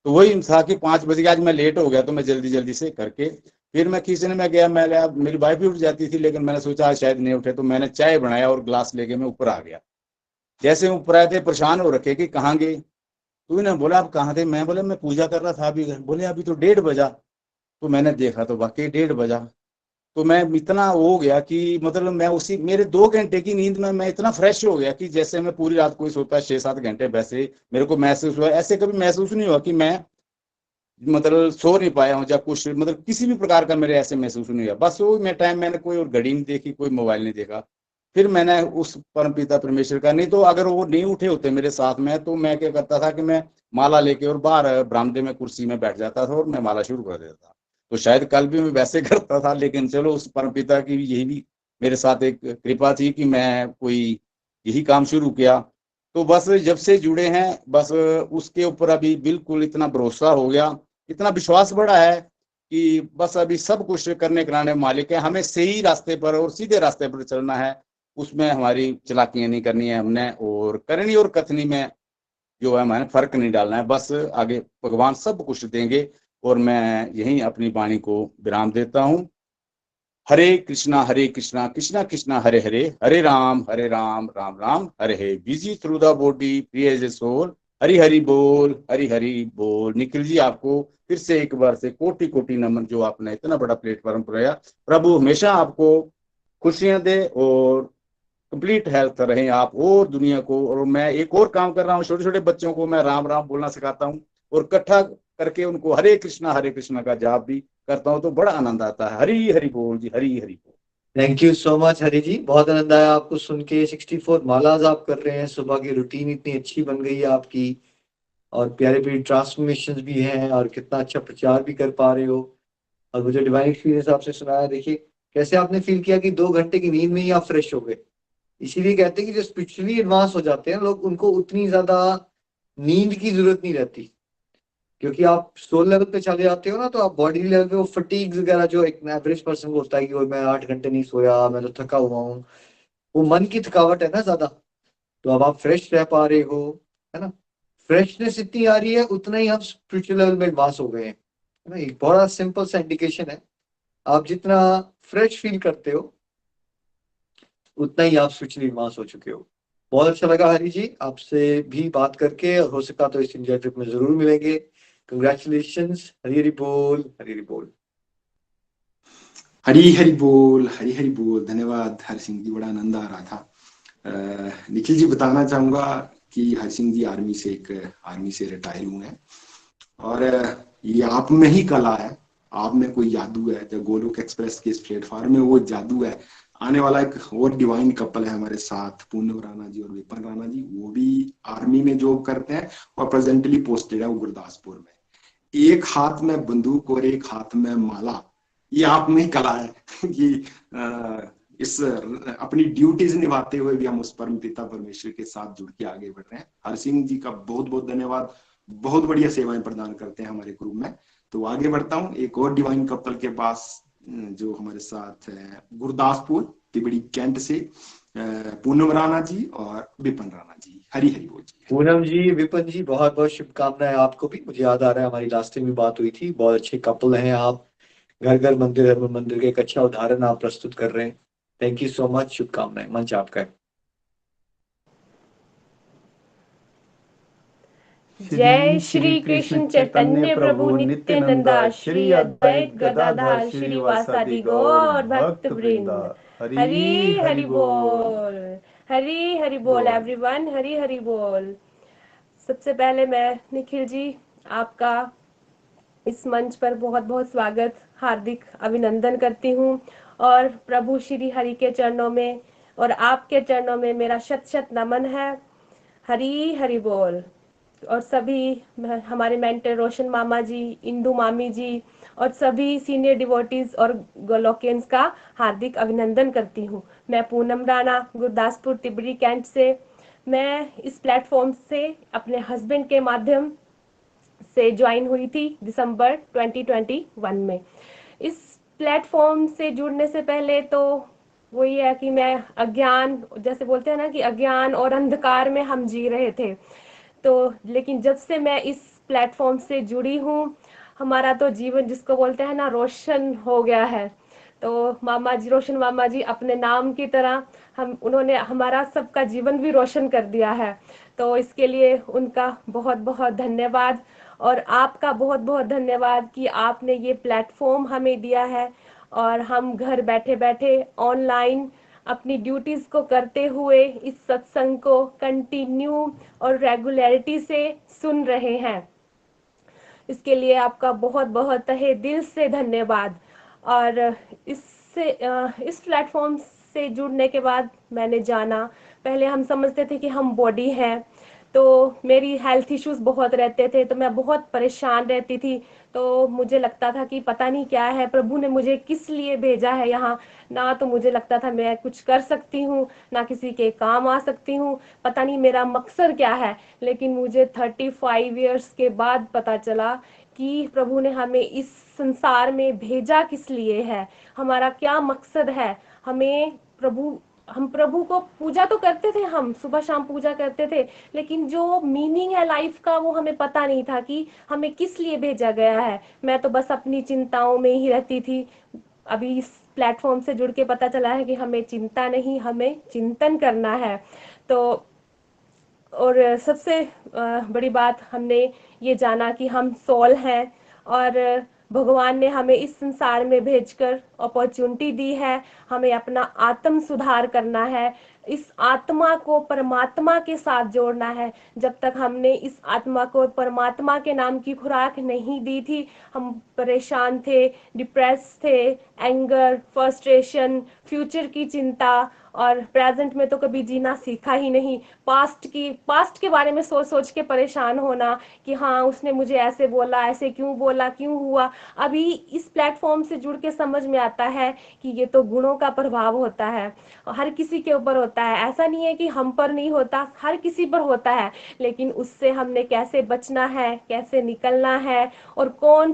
तो वही था कि 5 बजे आज मैं लेट हो गया, तो मैं जल्दी जल्दी से करके फिर मैं किचन में गया। मैं मेरी वाइफ भी उठ जाती थी, लेकिन मैंने सोचा आज शायद नहीं उठे, तो मैंने चाय बनाया और ग्लास लेके मैं ऊपर आ गया। जैसे ऊपर आए थे परेशान हो रखे कि कहाँ गए, तो इन्होंने बोला आप कहाँ थे। मैं बोला मैं पूजा कर रहा था अभी। बोले अभी तो 1:30 बजा। तो मैंने देखा तो वाकई 1:30 बजा। तो मैं इतना हो गया कि मतलब मैं उसी मेरे 2 घंटे की नींद में मैं इतना फ्रेश हो गया कि जैसे मैं पूरी रात कोई सोता है 6-7 घंटे, वैसे मेरे को महसूस हुआ। ऐसे कभी महसूस नहीं हुआ कि मैं मतलब सो नहीं पाया हूँ या कुछ, मतलब किसी भी प्रकार का मेरे ऐसे महसूस नहीं हुआ। बस वो मैं टाइम, मैंने कोई और घड़ी नहीं देखी, कोई मोबाइल नहीं देखा। फिर मैंने उस परमपिता परमेश्वर का, नहीं तो अगर वो नहीं उठे होते मेरे साथ में तो मैं क्या करता था कि मैं माला लेके और बाहर बरामदे में कुर्सी में बैठ जाता था और मैं माला शुरू कर देता था। तो शायद कल भी मैं वैसे करता था, लेकिन चलो उस परमपिता की भी यही भी मेरे साथ एक कृपा थी कि मैं कोई यही काम शुरू किया। तो बस जब से जुड़े हैं बस उसके ऊपर अभी बिल्कुल इतना भरोसा हो गया, इतना विश्वास बढ़ा है कि बस अभी सब कुछ करने कराने मालिक है, हमें सही रास्ते पर और सीधे रास्ते पर चलना है, उसमें हमारी चालाकियां नहीं करनी है हमने, और करनी और कथनी में जो है मैंने फर्क नहीं डालना है। बस आगे भगवान सब कुछ देंगे। और मैं यही अपनी वाणी को विराम देता हूँ। हरे कृष्णा कृष्णा कृष्णा हरे हरे, हरे राम राम राम हरे हरे। Busy through the body free as a soul. Hari Hari बोल, हरि हरि बोल। निखिल जी आपको फिर से एक बार से कोटि कोटि नमन, जो आपने इतना बड़ा प्लेटफॉर्म बनाया। प्रभु हमेशा आपको खुशियां दे और कंप्लीट हेल्थ रहे आप और दुनिया को। और मैं एक और काम कर रहा हूँ, छोटे छोटे बच्चों को मैं राम राम बोलना सिखाता हूँ और इकट्ठा करके उनको हरे कृष्णा का जाप भी करता हूँ, तो बड़ा आनंद आता है। हरि हरि बोल जी, हरि हरि बोल। Thank you so much Hari ji, बहुत आनंद आया आपको सुन के। 64 मालाज आप कर रहे हैं, सुबह की रूटीन इतनी अच्छी बन गई है आपकी, और प्यारे प्यारे ट्रांसफॉर्मेशन भी हैं, और कितना अच्छा प्रचार भी कर पा रहे हो। और मुझे डिवाइन एक्सपीरियंस आपसे सुनाया, देखिए कैसे आपने फील किया कि 2 घंटे की नींद में ही आप फ्रेश हो गए। इसीलिए कहते हैं कि जो स्पिरिचुअली एडवांस हो जाते हैं लोग, उनको उतनी ज्यादा नींद की जरूरत नहीं रहती, क्योंकि आप सोल लेवल पे चले जाते हो ना, तो आप बॉडी लेवल पे वो फटीग वगैरह जो एक एवरेज पर्सन को होता है कि वो मैं 8 घंटे नहीं सोया, मैं तो थका हुआ हूँ, वो मन की थकावट है ना ज्यादा। तो अब आप फ्रेश रह पा रहे हो, है ना। फ्रेशनेस इतनी आ रही है, उतना ही हम स्पिरिचुअल लेवल में एडवांस हो गए हैं, है ना। एक बड़ा सिंपल सा इंडिकेशन है, आप जितना फ्रेश फील करते हो उतना ही आप स्पिरिचुअली एडवांस हो चुके हो। बहुत अच्छा लगा हरि जी आपसे भी बात करके, और हो सका तो इस इंडिया ट्रिप में जरूर मिलेंगे। कंग्रेचुलेशंस, हरि हरि बोल, हरि हरि बोल। हरी हरी बोल, हरी हरी बोल। धन्यवाद हर सिंह जी, बड़ा आनंद आ रहा था। निखिल जी बताना चाहूंगा कि हर सिंह जी आर्मी से रिटायर हुए हैं, और ये आप में ही कला है, आप में कोई जादू है। जो गोलोक एक्सप्रेस के इस प्लेटफॉर्म में वो जादू है। आने वाला एक और डिवाइन कपल है हमारे साथ, पूनम राणा जी और विपिन राणा जी, वो भी आर्मी में जॉब करते हैं और प्रेजेंटली पोस्टेड है वो गुरदासपुर में। एक हाथ में बंदूक और एक हाथ में माला, ये आप में ही कला है कि इस अपनी ड्यूटीज निभाते हुए भी हम उस परम पिता परमेश्वर के साथ जुड़ के आगे बढ़ रहे हैं। हर सिंह जी का बहुत बहुत धन्यवाद, बहुत बढ़िया सेवाएं प्रदान करते हैं हमारे ग्रुप में। तो आगे बढ़ता हूँ एक और डिवाइन कपल के पास, जो हमारे साथ है गुरदासपुर तिबड़ी कैंट से, पूनम राणा जी और विपिन राणा जी। हरी हरी बोल जी। पूनम जी, विपिन जी, बहुत बहुत शुभकामनाएं आपको भी। मुझे याद आ रहा है हमारी लास्ट टाइम भी बात हुई थी, बहुत अच्छे कपल हैं आप। घर घर मंदिर, हर मंदिर के एक अच्छा उदाहरण आप प्रस्तुत कर रहे हैं। थैंक यू सो मच, शुभकामनाएं। मंच आपका है। जय श्री कृष्ण चैतन्य प्रभु नित्यानंदा, श्री अद्वैत गदाधर श्रीवासादि गौर भक्त वृंद। हरि हरि बोल, हरि हरि बोल एवरीवन, हरि हरि बोल। सबसे पहले मैं निखिल जी आपका इस मंच पर बहुत बहुत स्वागत, हार्दिक अभिनंदन करती हूँ, और प्रभु श्री हरि के चरणों में और आपके चरणों में मेरा शत शत नमन है। हरि हरि बोल। और सभी हमारे मेंटर रोशन मामा जी, इंदू मामी जी और सभी सीनियर डिवोटीज और गोलोकियंस का हार्दिक अभिनंदन करती हूँ। मैं पूनम राणा गुरदासपुर तिबड़ी कैंट से, मैं इस प्लेटफॉर्म से अपने हस्बैंड के माध्यम से ज्वाइन हुई थी दिसंबर 2021 में। इस प्लेटफॉर्म से जुड़ने से पहले तो वही है कि मैं अज्ञान, जैसे बोलते हैं ना कि अज्ञान और अंधकार में हम जी रहे थे। तो लेकिन जब से मैं इस प्लेटफॉर्म से जुड़ी हूँ, हमारा तो जीवन जिसको बोलते हैं ना रोशन हो गया है। तो मामा जी, रोशन मामा जी अपने नाम की तरह उन्होंने हमारा सबका जीवन भी रोशन कर दिया है। तो इसके लिए उनका बहुत बहुत धन्यवाद, और आपका बहुत बहुत धन्यवाद कि आपने ये प्लेटफॉर्म हमें दिया है, और हम घर बैठे बैठे ऑनलाइन अपनी ड्यूटीज को करते हुए इस सत्संग को कंटिन्यू और रेगुलरिटी से सुन रहे हैं। इसके लिए आपका बहुत बहुत तहे दिल से धन्यवाद। और इस प्लेटफॉर्म से जुड़ने के बाद मैंने जाना, पहले हम समझते थे कि हम बॉडी है, तो मेरी हेल्थ इश्यूज बहुत रहते थे, तो मैं बहुत परेशान रहती थी। तो मुझे लगता था कि पता नहीं क्या है, प्रभु ने मुझे किस लिए भेजा है यहाँ। ना तो मुझे लगता था मैं कुछ कर सकती हूँ, ना किसी के काम आ सकती हूँ, पता नहीं मेरा मकसद क्या है। लेकिन मुझे 35 इयर्स के बाद पता चला कि प्रभु ने हमें इस संसार में भेजा किस लिए है, हमारा क्या मकसद है। हमें प्रभु हम प्रभु को पूजा तो करते थे, हम सुबह शाम पूजा करते थे, लेकिन जो मीनिंग है लाइफ का वो हमें पता नहीं था कि हमें किस लिए भेजा गया है। मैं तो बस अपनी चिंताओं में ही रहती थी। अभी इस प्लेटफॉर्म से जुड़ के पता चला है कि हमें चिंता नहीं, हमें चिंतन करना है। तो और सबसे बड़ी बात हमने ये जाना कि हम सोल हैं, और भगवान ने हमें इस संसार में भेजकर अपॉर्चुनिटी दी है, हमें अपना आत्म सुधार करना है, इस आत्मा को परमात्मा के साथ जोड़ना है। जब तक हमने इस आत्मा को परमात्मा के नाम की खुराक नहीं दी थी, हम परेशान थे, डिप्रेस थे, एंगर, फ्रस्ट्रेशन, फ्यूचर की चिंता, और प्रेजेंट में तो कभी जीना सीखा ही नहीं। पास्ट के बारे में सोच सोच के परेशान होना कि हाँ उसने मुझे ऐसे बोला, ऐसे क्यों बोला, क्यों हुआ। अभी इस प्लेटफॉर्म से जुड़ के समझ में आता है कि ये तो गुणों का प्रभाव होता है, हर किसी के ऊपर होता है। ऐसा नहीं है कि हम पर नहीं होता, हर किसी पर होता है, लेकिन उससे हमने कैसे बचना है, कैसे निकलना है, और कौन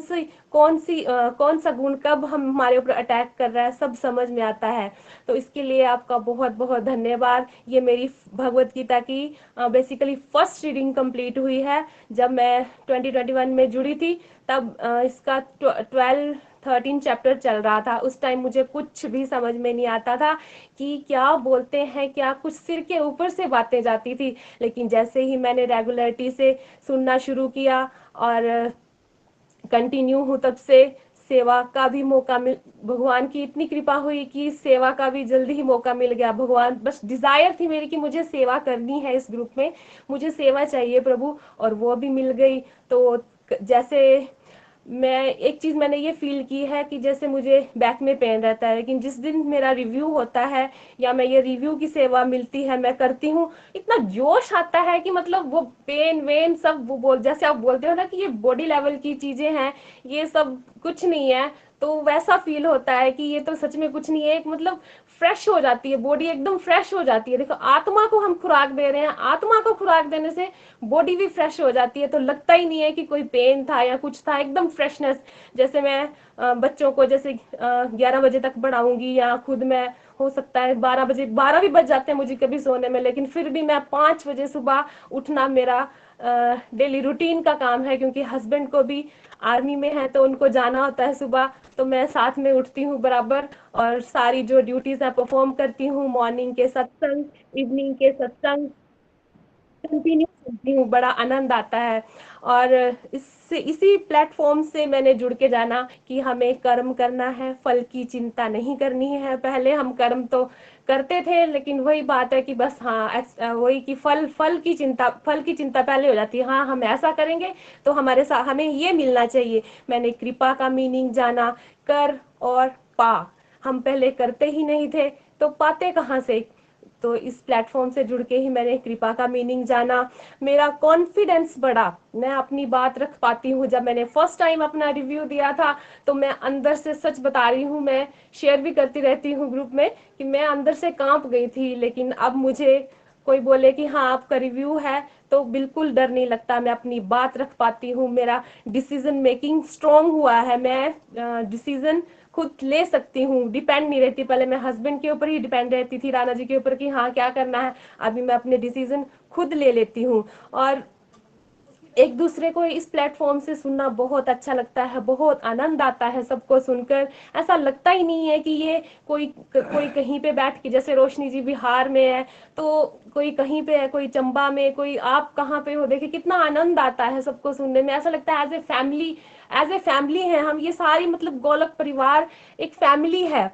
सा गुण कब हमारे ऊपर अटैक कर रहा है, सब समझ में आता है। तो इसके लिए आपका बहुत बहुत धन्यवाद। ये मेरी भगवत गीता की बेसिकली फर्स्ट रीडिंग कंप्लीट हुई है। जब मैं 2021 में जुड़ी थी तब इसका 12-13 चैप्टर चल रहा था। उस टाइम मुझे कुछ भी समझ में नहीं आता था कि क्या बोलते हैं, क्या कुछ सिर के ऊपर से बातें जाती थी। लेकिन जैसे ही मैंने रेगुलरिटी से सुनना शुरू किया और कंटिन्यू हूँ, तब से सेवा का भी मौका मिल, भगवान की इतनी कृपा हुई कि सेवा का भी जल्दी ही मौका मिल गया। भगवान, बस डिजायर थी मेरी कि मुझे सेवा करनी है, इस ग्रुप में मुझे सेवा चाहिए प्रभु, और वो भी मिल गई। तो जैसे मैं एक चीज मैंने ये फील की है कि जैसे मुझे बैक में पेन रहता है, लेकिन जिस दिन मेरा रिव्यू होता है या मैं ये रिव्यू की सेवा मिलती है, मैं करती हूँ, इतना जोश आता है कि मतलब वो पेन वेन सब वो बोल, जैसे आप बोलते हो ना कि ये बॉडी लेवल की चीजें हैं, ये सब कुछ नहीं है, तो वैसा फील होता है कि ये तो सच में कुछ नहीं है। एक मतलब फ्रेश हो जाती है बॉडी, एकदम फ्रेश हो जाती है। देखो आत्मा को हम खुराक दे रहे हैं, आत्मा को खुराक देने से बॉडी भी फ्रेश हो जाती है, तो लगता ही नहीं है कि कोई पेन था या कुछ था, एकदम फ्रेशनेस। जैसे मैं बच्चों को जैसे 11 बजे तक पढ़ाऊंगी, या खुद मैं हो सकता है 12 भी बज जाते हैं मुझे कभी सोने में, लेकिन फिर भी मैं 5 बजे सुबह उठना मेरा डेली रूटीन का काम है, क्योंकि हस्बैंड को भी आर्मी में है तो उनको जाना होता है सुबह, तो मैं साथ में उठती हूँ बराबर, और सारी जो ड्यूटीज है परफॉर्म करती हूँ। मॉर्निंग के सत्संग, इवनिंग के सत्संग कंटिन्यू सुनती हूँ, बड़ा आनंद आता है। और इससे, इसी प्लेटफॉर्म से मैंने जुड़ के जाना कि हमें कर्म करना है, फल की चिंता नहीं करनी है। पहले हम कर्म तो करते थे, लेकिन वही बात है कि बस हाँ वही कि फल की चिंता पहले हो जाती है। हाँ हम ऐसा करेंगे तो हमारे साथ हमें ये मिलना चाहिए। मैंने कृपा का मीनिंग जाना, कर और पा। हम पहले करते ही नहीं थे तो पाते कहाँ से। तो इस प्लेटफॉर्म से जुड़ के ही मैंने कृपा का मीनिंग जाना, मेरा कॉन्फिडेंस बढ़ा, मैं अपनी बात रख पाती हूँ। जब मैंने फर्स्ट टाइम अपना रिव्यू दिया था तो मैं अंदर से, सच बता रही हूँ, मैं शेयर भी करती रहती हूँ ग्रुप में कि मैं अंदर से कांप गई थी। लेकिन अब मुझे कोई बोले कि हाँ आपका रिव्यू है तो बिल्कुल डर नहीं लगता, मैं अपनी बात रख पाती हूँ, मेरा डिसीजन मेकिंग स्ट्रांग हुआ है, मैं डिसीजन खुद ले सकती हूँ, डिपेंड नहीं रहती। पहले मैं हस्बैंड के ऊपर ही डिपेंड रहती थी, राणा जी के ऊपर कि हाँ क्या करना है। अभी मैं अपने डिसीजन खुद ले लेती हूँ। और एक दूसरे को इस प्लेटफॉर्म से सुनना बहुत अच्छा लगता है, बहुत आनंद आता है सबको सुनकर। ऐसा लगता ही नहीं है कि ये कोई कहीं पे बैठ के, जैसे रोशनी जी बिहार में है तो कोई कहीं पे है, कोई चंबा में, कोई आप कहाँ पे हो, देखिए कितना आनंद आता है सबको सुनने में। ऐसा लगता है एज ए फैमिली है हम, ये सारी मतलब गोलक परिवार एक फैमिली है।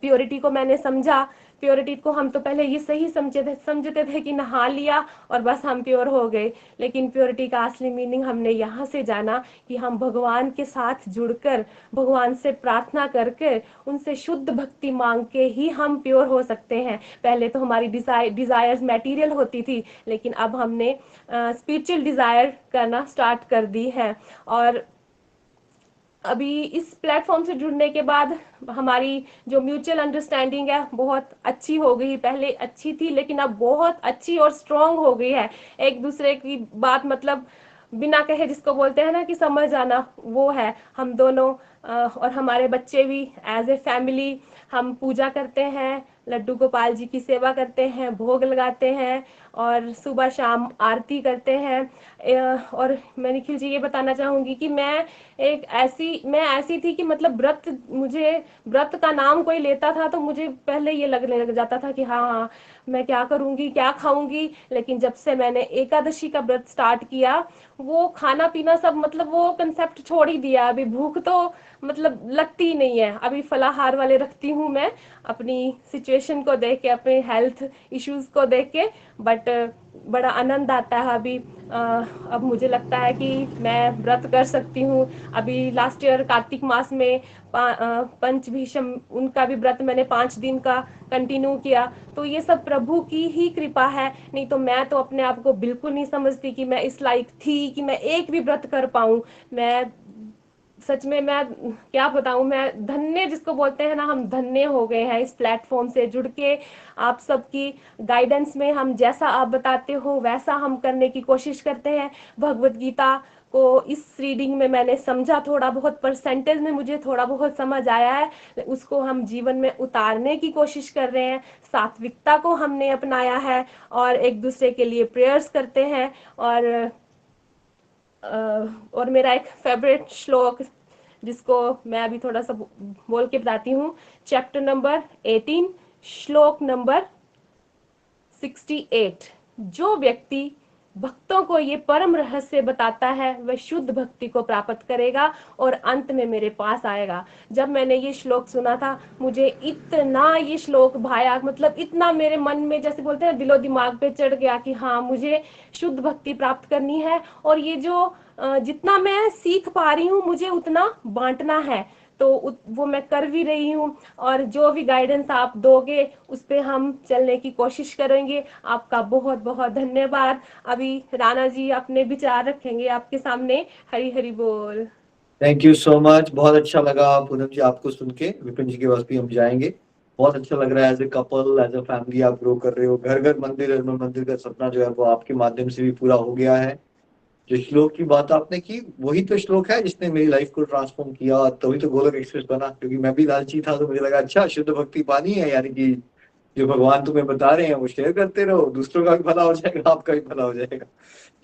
प्योरिटी को मैंने समझा। प्योरिटी को हम तो पहले ये सही समझते थे कि नहा लिया और बस हम प्योर हो गए, लेकिन प्योरिटी का असली मीनिंग हमने यहाँ से जाना कि हम भगवान के साथ जुड़कर, भगवान से प्रार्थना करके, उनसे शुद्ध भक्ति मांग के ही हम प्योर हो सकते हैं। पहले तो हमारी डिजायर्स मटेरियल होती थी, लेकिन अब हमने स्पिरिचुअल डिजायर करना स्टार्ट कर दी है। और अभी इस प्लेटफॉर्म से जुड़ने के बाद हमारी जो म्यूचुअल अंडरस्टैंडिंग है बहुत अच्छी हो गई। पहले अच्छी थी, लेकिन अब बहुत अच्छी और स्ट्रांग हो गई है। एक दूसरे की बात मतलब बिना कहे जिसको बोलते हैं ना कि समझ आना, वो है। हम दोनों और हमारे बच्चे भी एज ए फैमिली हम पूजा करते हैं, लड्डू गोपाल जी की सेवा करते हैं, भोग लगाते हैं और सुबह शाम आरती करते हैं। और मैं निखिल जी ये बताना चाहूंगी कि मैं ऐसी थी कि मतलब मुझे व्रत का नाम कोई लेता था तो मुझे पहले ये लगने लग जाता था कि हाँ मैं क्या करूंगी, क्या खाऊंगी। लेकिन जब से मैंने एकादशी का व्रत स्टार्ट किया, वो खाना पीना सब मतलब वो कंसेप्ट छोड़ ही दिया। अभी भूख तो मतलब लगती ही नहीं है। अभी फलाहार वाले रखती हूँ मैं अपनी सिचुएशन को देख के, अपने हेल्थ इश्यूज को देख के, बट बड़ा आनंद आता है अभी। अब मुझे लगता है कि मैं व्रत कर सकती हूँ। अभी लास्ट ईयर कार्तिक मास में पंचभीषम उनका भी व्रत मैंने 5 दिन का कंटिन्यू किया। तो ये सब प्रभु की ही कृपा है, नहीं तो मैं तो अपने आप को बिल्कुल नहीं समझती कि मैं इस लायक थी कि मैं एक भी व्रत कर पाऊं। मैं सच में, मैं क्या बताऊं, मैं धन्य जिसको बोलते हैं ना, हम धन्य हो गए हैं इस प्लेटफॉर्म से जुड़ के। आप सबकी गाइडेंस में हम जैसा आप बताते हो वैसा हम करने की कोशिश करते हैं। भगवत गीता को इस रीडिंग में मैंने समझा, थोड़ा बहुत परसेंटेज में मुझे थोड़ा बहुत समझ आया है, उसको हम जीवन में उतारने की कोशिश कर रहे हैं। सात्विकता को हमने अपनाया है और एक दूसरे के लिए प्रेयर्स करते हैं। और मेरा एक फेवरेट श्लोक जिसको मैं अभी थोड़ा सा बोल के बताती हूँ, चैप्टर नंबर 18 श्लोक नंबर 68। जो व्यक्ति भक्तों को ये परम रहस्य बताता है वह शुद्ध भक्ति को प्राप्त करेगा और अंत में मेरे पास आएगा। जब मैंने ये श्लोक सुना था, मुझे इतना ये श्लोक भाया, मतलब इतना मेरे मन में जैसे बोलते हैं दिलो दिमाग पे चढ़ गया कि हाँ मुझे शुद्ध भक्ति प्राप्त करनी है। और ये जो जितना मैं सीख पा रही हूँ मुझे उतना बांटना है, तो वो मैं कर भी रही हूँ। और जो भी गाइडेंस आप दोगे उस पे हम चलने की कोशिश करेंगे। आपका बहुत बहुत धन्यवाद। अभी राणा जी अपने विचार रखेंगे आपके सामने। हरी हरी बोल। Thank you so much. बहुत अच्छा लगा पूनम जी आपको सुन के। विपिन जी के पास भी हम जाएंगे। बहुत अच्छा लग रहा है, as a couple, as a family आप ग्रो कर रहे हो। घर घर मंदिर, हर मंदिर का सपना जो है वो आपके माध्यम से भी पूरा हो गया है। जो श्लोक की बात आपने की वही तो श्लोक है जिसने मेरी लाइफ को ट्रांसफॉर्म किया, तभी तो गोलक एक्सप्रेस बना। क्योंकि मैं भी लालची था, तो मुझे लगा अच्छा शुद्ध भक्ति पानी है, यानी कि जो भगवान तुम्हें बता रहे हैं वो शेयर करते रहो, दूसरों का भी भला हो जाएगा, आपका भी भला हो जाएगा।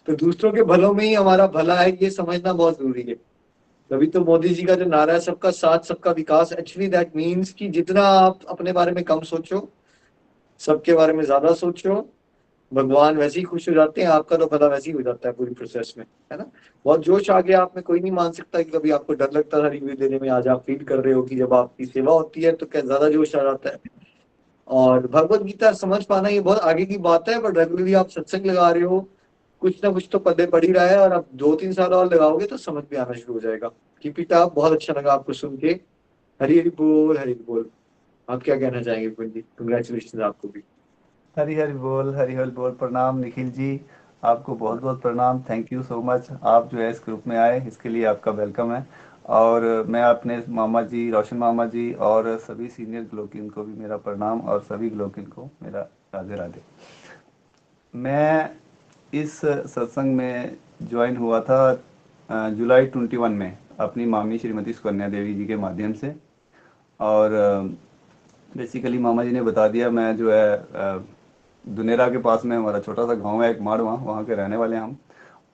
तो दूसरों के भलों में ही हमारा भला है, ये समझना बहुत जरूरी है। तभी तो मोदी जी का जो नारा है सबका साथ सबका विकास, एक्चुअली दैट मीन्स कि जितना आप अपने बारे में कम सोचो, सबके बारे में ज्यादा सोचो, भगवान वैसे ही खुश हो जाते हैं, आपका तो भला वैसे ही हो जाता है पूरी प्रोसेस में, है ना। बहुत जोश आ गया आप में, कोई नहीं मान सकता कि कभी आपको डर लगता था रिव्यू देने में। आज आप फील कर रहे हो कि जब आपकी सेवा होती है तो क्या ज्यादा जोश आ जाता है। और भगवत गीता समझ पाना ये बहुत आगे की बात है, बट रेगुलरली आप सत्संग लगा रहे हो, कुछ ना कुछ तो पल्ले पड़ ही रहा है, और आप 2-3 साल और लगाओगे तो समझ में आना शुरू हो जाएगा। Keep it up. बहुत अच्छा लगा आपको सुन के। हरी हरी बोल, हरी बोल। आप क्या कहना चाहेंगे विपिन जी? कंग्रेचुलेशन आपको भी। हरी हरी बोल, हरी हरी बोल। प्रणाम निखिल जी, आपको बहुत बहुत प्रणाम। Thank you so much. आप जो है इस ग्रुप में आए, इसके लिए आपका वेलकम है। और मैं अपने मामा जी, रोशन मामा जी और सभी सीनियर ग्लोकिन को भी मेरा प्रणाम, और सभी ग्लोकिन को मेरा राधे राधे। मैं इस सत्संग में ज्वाइन हुआ था जुलाई 21 में अपनी मामी श्रीमती सुकन्या देवी जी के माध्यम से। और बेसिकली मामा जी ने बता दिया, मैं जो है दुनेरा के पास में हमारा छोटा सा गांव है एक माड़वा, वहाँ के रहने वाले हैं हम।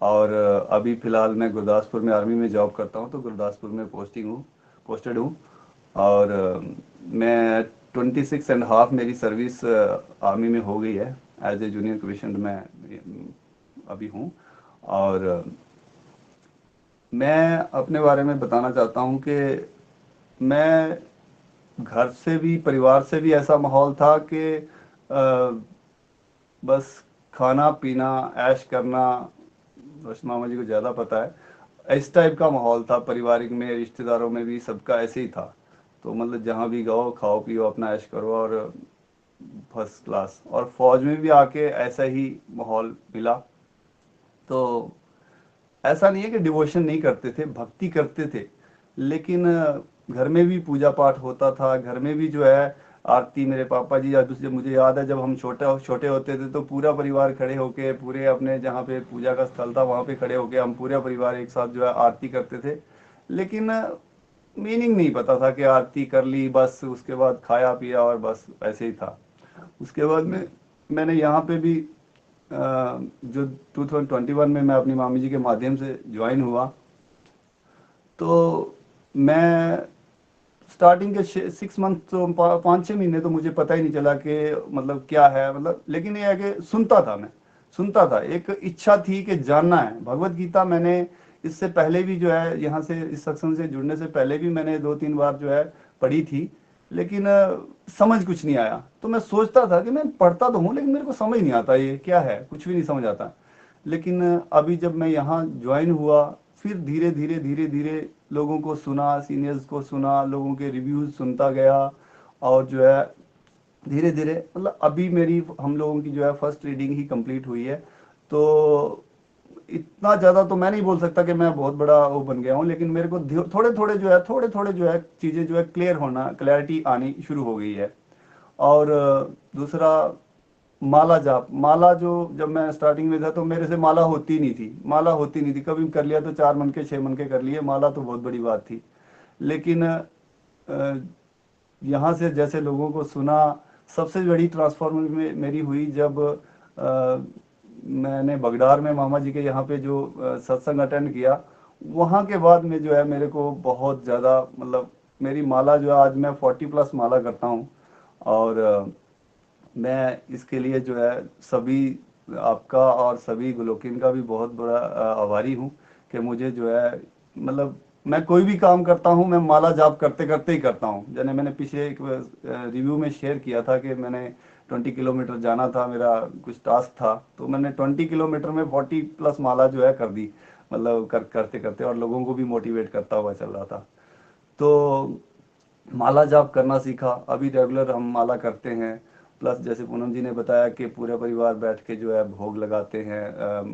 और अभी फ़िलहाल मैं गुरदासपुर में आर्मी में जॉब करता हूँ, तो गुरदासपुर में पोस्टेड हूँ। और मैं 26.5 मेरी सर्विस आर्मी में हो गई है। एज ए जूनियर कमीशन मैं अभी हूँ। और मैं अपने बारे में बताना चाहता हूँ कि मैं घर से भी, परिवार से भी ऐसा माहौल था कि बस खाना पीना ऐश करना, बस मामा जी को ज़्यादा पता है, इस टाइप का माहौल था। पारिवारिक में, रिश्तेदारों में भी सबका ऐसे ही था। तो मतलब जहाँ भी जाओ खाओ पियो अपना ऐश करो और फर्स्ट क्लास। और फौज में भी आके ऐसा ही माहौल मिला। तो ऐसा नहीं है कि डिवोशन नहीं करते थे, भक्ति करते थे, लेकिन घर में भी पूजा पाठ होता था। घर में भी जो है आरती, मेरे पापा जी, जब मुझे याद है जब हम छोटे छोटे होते थे तो पूरा परिवार खड़े होके, पूरे अपने जहाँ पे पूजा का स्थल था वहाँ पे खड़े होके हम पूरा परिवार एक साथ जो है आरती करते थे। लेकिन मीनिंग नहीं पता था कि आरती कर ली बस, उसके बाद खाया पिया और बस ऐसे ही था। उसके बाद में मैंने यहाँ पे भी जो 2021 में मैं अपनी मामी जी के माध्यम से ज्वाइन हुआ, तो मैं स्टार्टिंग के 6 मंथ तो 5-6 महीने तो मुझे पता ही नहीं चला कि मतलब क्या है, मतलब। लेकिन ये है कि सुनता था, मैं सुनता था, एक इच्छा थी कि जानना है। भगवत गीता मैंने इससे पहले भी जो है, यहाँ से इस सत्संग से जुड़ने से पहले भी मैंने 2-3 बार जो है पढ़ी थी, लेकिन समझ कुछ नहीं आया। तो मैं सोचता था कि मैं पढ़ता तो हूँ लेकिन मेरे को समझ नहीं आता ये क्या है, कुछ भी नहीं समझ आता। लेकिन अभी जब मैं यहाँ ज्वाइन हुआ, फिर धीरे धीरे धीरे धीरे लोगों को सुना, सीनियर्स को सुना, लोगों के रिव्यूज सुनता गया, और जो है धीरे धीरे, मतलब अभी मेरी, हम लोगों की जो है फर्स्ट रीडिंग ही कंप्लीट हुई है। तो इतना ज़्यादा तो मैं नहीं बोल सकता कि मैं बहुत बड़ा वो बन गया हूँ, लेकिन मेरे को थोड़े थोड़े जो है चीज़ें जो है क्लियर होना, क्लैरिटी आनी शुरू हो गई है। और दूसरा, माला जाप, माला जो जब मैं स्टार्टिंग में था तो मेरे से माला होती नहीं थी, माला होती नहीं थी। कभी कर लिया तो 4 मन के 6 मन के कर लिए, माला तो बहुत बड़ी बात थी। लेकिन यहाँ से जैसे लोगों को सुना, सबसे बड़ी ट्रांसफॉर्मेशन मेरी हुई जब मैंने बगडार में मामा जी के यहाँ पे जो सत्संग अटेंड किया। वहाँ के बाद में जो है मेरे को बहुत ज़्यादा, मतलब मेरी माला जो है आज मैं 40+ माला करता हूँ। और मैं इसके लिए जो है सभी आपका और सभी गोलोकिन का भी बहुत बड़ा आभारी हूँ कि मुझे जो है, मतलब मैं कोई भी काम करता हूँ मैं माला जाप करते करते ही करता हूँ। जैसे मैंने पीछे एक रिव्यू में शेयर किया था कि मैंने 20 किलोमीटर जाना था, मेरा कुछ टास्क था, तो मैंने 20 किलोमीटर में 40+ माला जो है कर दी, मतलब करते करते, और लोगों को भी मोटिवेट करता हुआ चल रहा था। तो माला जाप करना सीखा, अभी रेगुलर हम माला करते हैं। प्लस जैसे पूनम जी ने बताया कि पूरा परिवार बैठ के जो है भोग लगाते हैं,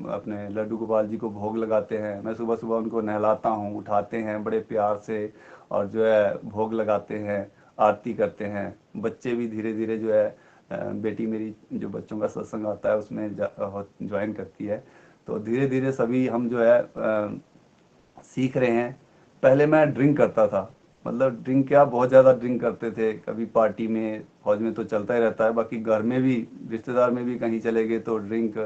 अपने लड्डू गोपाल जी को भोग लगाते हैं। मैं सुबह सुबह उनको नहलाता हूँ, उठाते हैं बड़े प्यार से, और जो है भोग लगाते हैं, आरती करते हैं। बच्चे भी धीरे धीरे जो है, बेटी मेरी जो बच्चों का सत्संग आता है उसमें ज्वाइन करती है। तो धीरे धीरे सभी हम जो है सीख रहे हैं। पहले मैं ड्रिंक करता था, मतलब ड्रिंक क्या, बहुत ज़्यादा ड्रिंक करते थे। कभी पार्टी में, फौज में तो चलता ही रहता है, बाकी घर में भी, रिश्तेदार में भी कहीं चले गए तो ड्रिंक,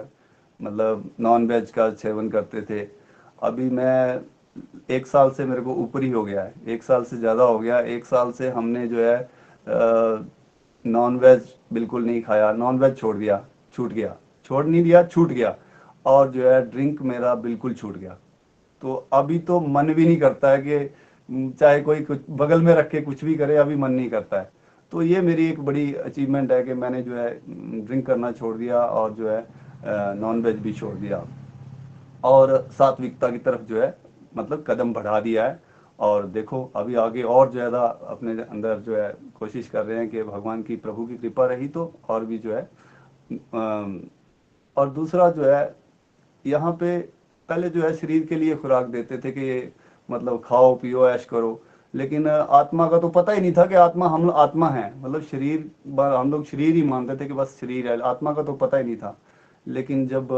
मतलब नॉन वेज का सेवन करते थे। अभी मैं 1 साल से मेरे को ऊपर ही हो गया है, 1 साल से ज़्यादा हो गया। 1 साल से हमने जो है नॉन वेज बिल्कुल नहीं खाया, नॉन वेज छोड़ दिया, छूट गया, छोड़ नहीं दिया, छूट गया। और जो है ड्रिंक मेरा बिल्कुल छूट गया। तो अभी तो मन भी नहीं करता है कि चाहे कोई कुछ बगल में रख के कुछ भी करे, अभी मन नहीं करता है। तो ये मेरी एक बड़ी अचीवमेंट है कि मैंने जो है ड्रिंक करना छोड़ दिया, और जो है नॉन वेज भी छोड़ दिया, और सात्विकता की तरफ जो है मतलब कदम बढ़ा दिया है। और देखो अभी आगे और ज़्यादा अपने अंदर जो है कोशिश कर रहे हैं कि भगवान की, प्रभु की कृपा रही तो और भी जो है। और दूसरा जो है, यहाँ पे पहले जो है शरीर के लिए खुराक देते थे कि मतलब खाओ पियो ऐश करो, लेकिन आत्मा का तो पता ही नहीं था कि आत्मा, हम आत्मा है, मतलब शरीर, हम लोग शरीर ही मानते थे कि बस शरीर है, आत्मा का तो पता ही नहीं था। लेकिन जब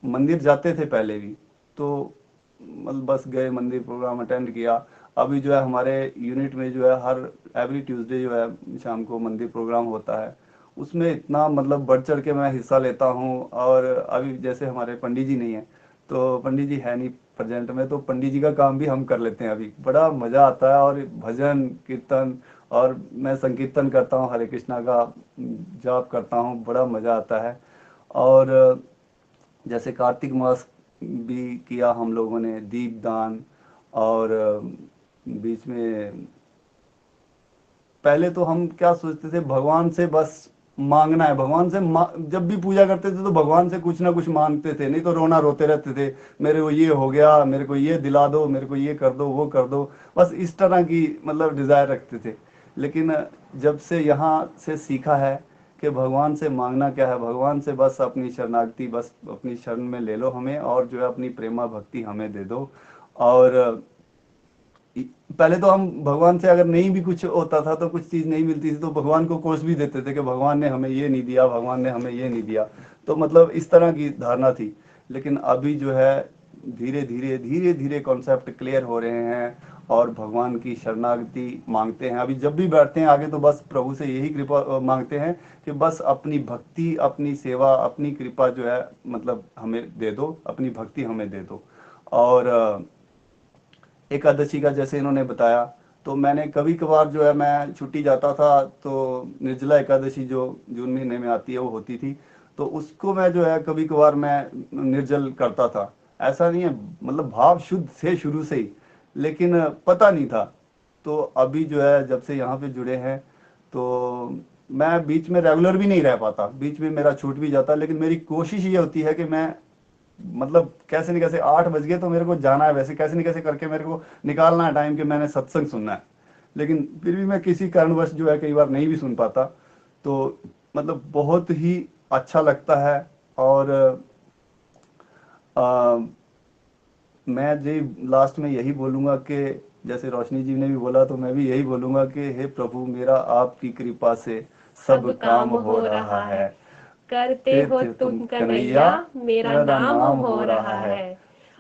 मंदिर जाते थे पहले भी, तो मतलब बस गए मंदिर, प्रोग्राम अटेंड किया। अभी जो है हमारे यूनिट में जो है हर एवरी ट्यूसडे जो है शाम को मंदिर प्रोग्राम होता है, उसमें इतना मतलब बढ़ चढ़ के मैं हिस्सा लेता हूँ। और अभी जैसे हमारे पंडित जी नहीं है, तो पंडित जी है नहीं प्रेजेंट में, तो पंडित जी का काम भी हम कर लेते हैं। अभी बड़ा मज़ा आता है, और भजन कीर्तन, और मैं संकीर्तन करता हूँ, हरे कृष्णा का जाप करता हूँ, बड़ा मज़ा आता है। और जैसे कार्तिक मास भी किया हम लोगों ने, दीपदान, और बीच में पहले तो हम क्या सोचते थे, भगवान से बस मांगना है, भगवान से जब भी पूजा करते थे तो भगवान से कुछ ना कुछ मांगते थे, नहीं तो रोना रोते रहते थे, मेरे को ये हो गया, मेरे को ये दिला दो, मेरे को ये कर दो, वो कर दो, बस इस तरह की मतलब डिजायर रखते थे। लेकिन जब से यहाँ से सीखा है कि भगवान से मांगना क्या है, भगवान से बस अपनी शरणागति, बस अपनी शरण में ले लो हमें, और जो है अपनी प्रेमा भक्ति हमें दे दो। और पहले तो हम भगवान से अगर नहीं भी कुछ होता था, तो कुछ चीज नहीं मिलती थी तो भगवान को कोस भी देते थे कि भगवान ने हमें ये नहीं दिया, भगवान ने हमें ये नहीं दिया, तो मतलब इस तरह की धारणा थी। लेकिन अभी जो है धीरे धीरे धीरे धीरे कॉन्सेप्ट क्लियर हो रहे हैं और भगवान की शरणागति मांगते हैं। अभी जब भी बैठते हैं आगे तो बस प्रभु से यही कृपा मांगते हैं कि बस अपनी भक्ति, अपनी सेवा, अपनी कृपा जो है मतलब हमें दे दो, अपनी भक्ति हमें दे दो। और एकादशी का जैसे इन्होंने बताया, तो मैंने कभी कभार जो है मैं छुट्टी जाता था, तो निर्जला एकादशी जो जून महीने में आती है वो होती थी, तो उसको मैं जो है कभी कभार मैं निर्जल करता था। ऐसा नहीं है, मतलब भाव शुद्ध से शुरू से ही, लेकिन पता नहीं था। तो अभी जो है जब से यहाँ पे जुड़े हैं, तो मैं बीच में रेगुलर भी नहीं रह पाता, बीच में मेरा छूट भी जाता, लेकिन मेरी कोशिश ये होती है कि मैं मतलब कैसे न कैसे 8 बज गए तो मेरे को जाना है, वैसे कैसे न कैसे करके मेरे को निकालना है टाइम कि मैंने सत्संग सुनना है। लेकिन फिर भी मैं किसी कारणवश जो है कई बार नहीं भी सुन पाता, तो मतलब बहुत ही अच्छा लगता है। और मैं जी लास्ट में यही बोलूंगा कि जैसे रोशनी जी ने भी बोला, तो मैं भी यही बोलूंगा कि हे प्रभु, मेरा आपकी कृपा से सब काम हो रहा है, करते हो तुम कन्हैया, मेरा नाम हो रहा है।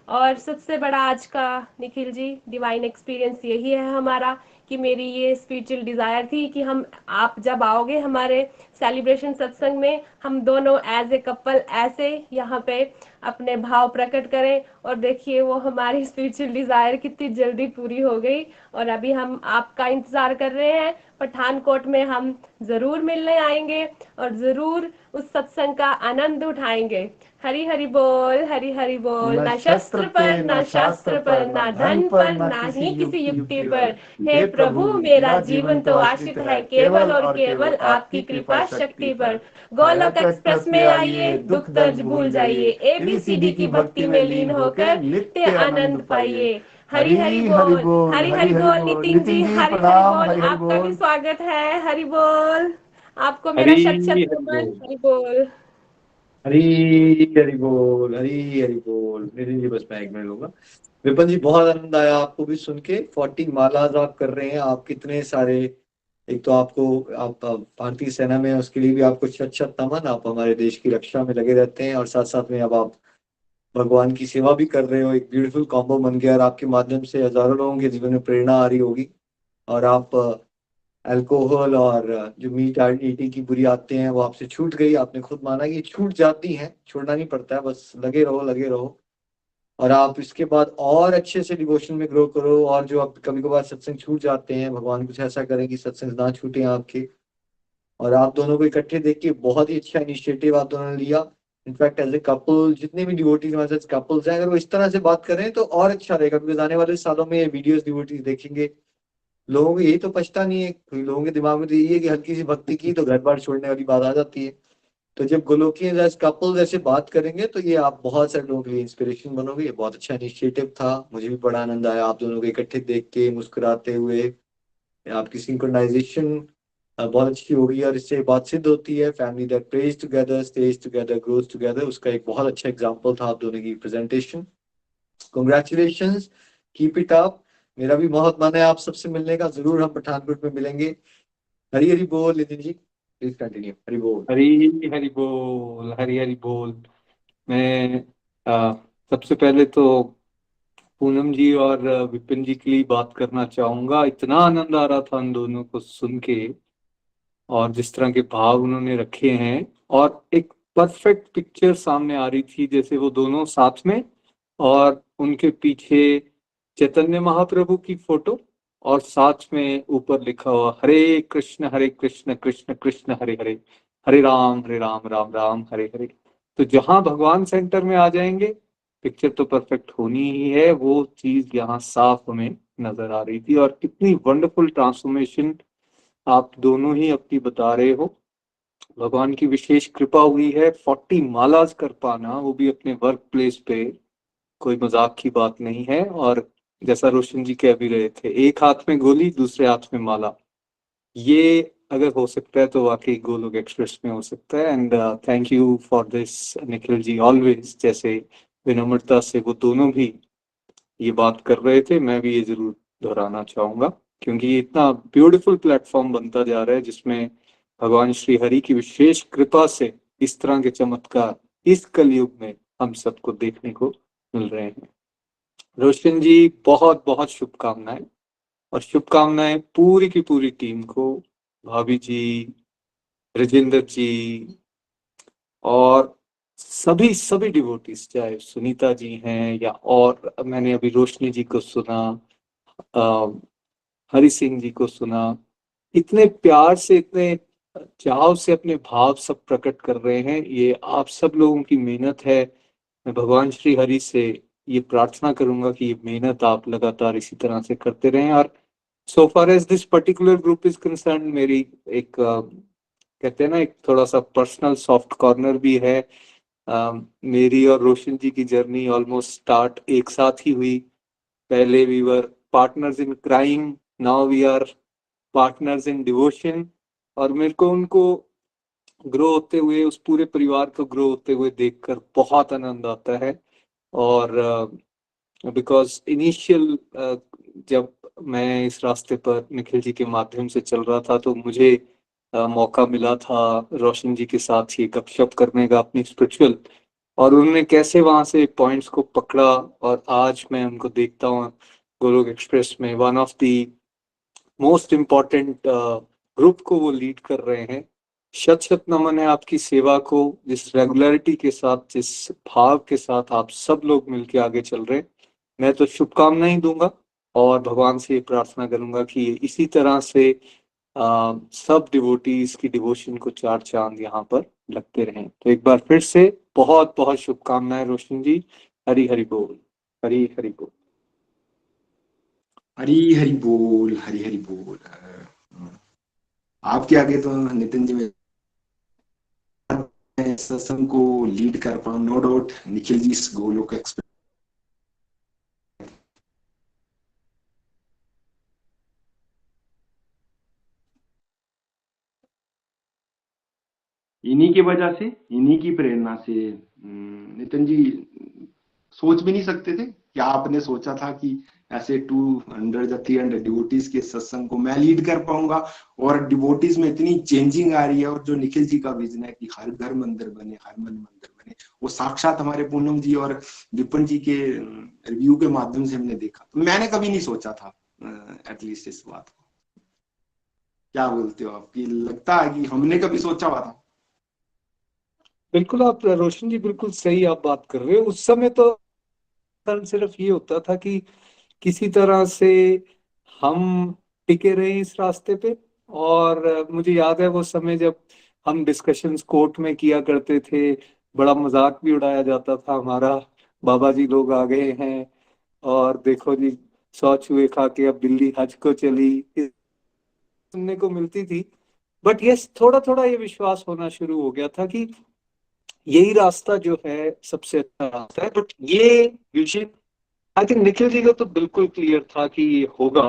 और सबसे बड़ा आज का निखिल जी डिवाइन एक्सपीरियंस यही है हमारा, कि मेरी ये स्पिरिचुअल डिजायर थी कि हम, आप जब आओगे हमारे सेलिब्रेशन सत्संग में, हम दोनों एज ए कपल ऐसे यहाँ पे अपने भाव प्रकट करें। और देखिए वो हमारी स्पिरिचुअल डिजायर कितनी जल्दी पूरी हो गई, और अभी हम आपका इंतजार कर रहे हैं। पठानकोट में हम जरूर मिलने आएंगे और जरूर उस सत्संग का आनंद उठाएंगे। हरि हरि बोल, हरि हरि बोल। ना शस्त्र पर, ना शास्त्र पर, ना धन पर, ना ही किसी युक्ति पर। हे प्रभु, मेरा जीवन तो आश्रित है केवल और केवल आपकी कृपा शक्ति पर। गोलोक एक्सप्रेस में आइए, दुख दर्द भूल जाइए, ABCD की भक्ति में लीन होकर नित्य आनंद पाइए। हरि हरि बोल, हरि हरि बोल। नितिन जी हरि हरि बोल, आपका भी स्वागत है। हरि बोल, आपको मेरा शत शत नमन। हरि बोल, हरी हरि बोल, हरी हरि बोल। नितिन जी बस मैं 1 मिनट लूंगा। विपिन जी बहुत आनंद आया आपको भी सुन के। 40 मालाज आप कर रहे हैं, आप कितने सारे, एक तो आपको, आप भारतीय सेना में हैं, उसके लिए भी आपको शत शत नमन। आप हमारे देश की रक्षा में लगे रहते हैं और साथ साथ में अब आप भगवान की सेवा भी कर रहे हो। एक ब्यूटीफुल कॉम्बो बन गया और आपके माध्यम से हजारों लोगों के जीवन में प्रेरणा आ रही होगी। और आप अल्कोहल और जो मीट ईटिंग की बुरी आदतें हैं वो आपसे छूट गई। आपने खुद माना कि छूट जाती हैं, छोड़ना नहीं पड़ता है, बस लगे रहो लगे रहो। और आप इसके बाद और अच्छे से डिवोशन में ग्रो करो। और जो आप कभी कभार सत्संग छूट जाते हैं, भगवान कुछ ऐसा करें कि सत्संग ना छूटे आपके। और आप दोनों को इकट्ठे देख के बहुत ही अच्छा इनिशिएटिव आप दोनों ने लिया। इनफैक्ट एज ए कपल, जितने भी डिवोटीज हमारे साथ कपल्स हैं, अगर वो इस तरह से बात करें तो और अच्छा रहेगा, बिकॉज आने वाले सालों में ये वीडियोस डिवोटीज देखेंगे, लोगों को यही तो पछता नहीं है। लोगों के दिमाग में तो यही है कि हल्की सी भक्ति की तो घर बार छोड़ने वाली बात आ जाती है। तो जब गोलोकियन एज कपल्स ऐसे बात करेंगे तो ये आप बहुत सारे लोगों के लिए इंस्पिरेशन बनोगे। ये बहुत अच्छा इनिशिएटिव था, मुझे भी बड़ा आनंद आया आप दोनों को इकट्ठे देख के मुस्कुराते हुए। आपकी सिंक्रोनाइजेशन बहुत अच्छी होगी और इससे बात सिद्ध होती है, family that praise together, stage together, grows together. उसका एक बहुत अच्छा एग्जांपल था आप दोनों की presentation. Congratulations, keep it up. मेरा भी बहुत मन है आप सबसे मिलने का, जरूर हम पठानकोट में मिलेंगे। हरी हरी बोल। Nitin ji please continue. हरी बोल। हरी हरी बोल, हरी हरी बोल। मैं सबसे पहले तो पूनम जी और विपिन जी के लिए बात करना चाहूंगा। इतना आनंद आ रहा था उन दोनों को सुन के, और जिस तरह के भाव उन्होंने रखे हैं, और एक परफेक्ट पिक्चर सामने आ रही थी, जैसे वो दोनों साथ में और उनके पीछे चैतन्य महाप्रभु की फोटो, और साथ में ऊपर लिखा हुआ हरे कृष्ण कृष्ण कृष्ण हरे हरे, हरे राम राम राम हरे हरे। तो जहां भगवान सेंटर में आ जाएंगे, पिक्चर तो परफेक्ट होनी ही है। वो चीज यहाँ साफ हमें नजर आ रही थी, और कितनी वंडरफुल ट्रांसफॉर्मेशन आप दोनों ही अपनी बता रहे हो। भगवान की विशेष कृपा हुई है, 40 मालाज कर पाना, वो भी अपने वर्क प्लेस पे, कोई मजाक की बात नहीं है। और जैसा रोशन जी कह भी रहे थे, एक हाथ में गोली दूसरे हाथ में माला, ये अगर हो सकता है तो वाकई गोलोक एक्सप्रेस में हो सकता है। And thank you for this Nikhil ji, always जैसे विनम्रता से वो दोनों भी ये बात कर रहे थे, मैं भी ये जरूर दोहराना चाहूंगा, क्योंकि ये इतना ब्यूटीफुल प्लेटफॉर्म बनता जा रहा है जिसमें भगवान श्री हरि की विशेष कृपा से इस तरह के चमत्कार इस कलयुग में हम सबको देखने को मिल रहे हैं। रोशन जी बहुत बहुत शुभकामनाएं, और शुभकामनाएं पूरी की पूरी टीम को, भाभी जी, राजेंद्र जी, और सभी सभी डिवोटीज, चाहे सुनीता जी हैं या और मैंने अभी रोशनी जी को सुना, हरि सिंह जी को सुना, इतने प्यार से इतने चाव से अपने भाव सब प्रकट कर रहे हैं। ये आप सब लोगों की मेहनत है। मैं भगवान श्री हरि से ये प्रार्थना करूंगा कि ये मेहनत आप लगातार इसी तरह से करते रहें। और so far as this particular group is concerned, मेरी एक कहते हैं ना, एक थोड़ा सा पर्सनल सॉफ्ट कॉर्नर भी है। मेरी और रोशन जी की जर्नी ऑलमोस्ट स्टार्ट एक साथ ही हुई। पहले we were partners in crime, now we are partners in devotion. और मेरे को उनको ग्रो होते हुए, उस पूरे परिवार को ग्रो होते हुए देखकर बहुत आनंद आता है। और बिकॉज इनिशियल जब मैं इस रास्ते पर निखिल जी के माध्यम से चल रहा था, तो मुझे मौका मिला था रोशन जी के साथ ये गपशप करने का अपनी स्पिरिचुअल, और उन्होंने कैसे वहां से पॉइंट्स को पकड़ा, और आज मैं उनको देखता हूँ गोलोक एक्सप्रेस में one of the most important group को वो लीड कर रहे हैं। शत शत नमन है आपकी सेवा को, जिस रेगुलरिटी के साथ, जिस भाव के साथ आप सब लोग मिलके आगे चल रहे हैं। मैं तो शुभकामनाएं दूंगा और भगवान से प्रार्थना करूंगा कि इसी तरह से सब डिवोटीज की डिवोशन को चार चांद यहाँ पर लगते रहें। तो एक बार फिर से बहुत बहुत शुभकामनाएं रोशन जी। हरि हरि बोल, हरि हरि बोल। हरी हरी बोल, हरी हरी बोल। आपके आगे तो नितिन जी में सत्संग को लीड कर पाऊं, नो डाउट निखिल जी इस गोलोक एक्सप्रेस इन्हीं की वजह से, इन्हीं की प्रेरणा से नितिन जी सोच भी नहीं सकते थे कि आपने सोचा था कि ऐसे 200 या 300 डिवोटीज के सत्संग को मैं लीड कर पाऊंगा। और डिवोटीज में इतनी चेंजिंग आ रही है, और जो निखिल जी का विजन है कि हर घर मंदिर बने, हर मन मंदिर बने, वो साक्षात हमारे पूनम जी और विपिन जी के रिव्यू के माध्यम से हमने देखा। तो मैंने कभी नहीं सोचा था एटलीस्ट इस बात को। क्या बोलते हो, आपकी लगता है कि हमने कभी सोचा हुआ था? बिल्कुल आप रोशन जी, बिल्कुल सही आप बात कर रहे हो। उस समय तो सिर्फ ये होता था कि किसी तरह से हम टिके रहे इस रास्ते पे। और मुझे याद है वो समय जब हम डिस्कशंस कोर्ट में किया करते थे, बड़ा मजाक भी उड़ाया जाता था हमारा, बाबा जी लोग आ गए हैं और देखो जी 100 चूहे खा के अब बिल्ली हज को चली, सुनने को मिलती थी। बट यस, थोड़ा थोड़ा ये विश्वास होना शुरू हो गया था कि यही रास्ता जो है सबसे अच्छा रास्ता है। बट ये vision I think Nikhil ji को तो बिल्कुल क्लियर था कि ये होगा,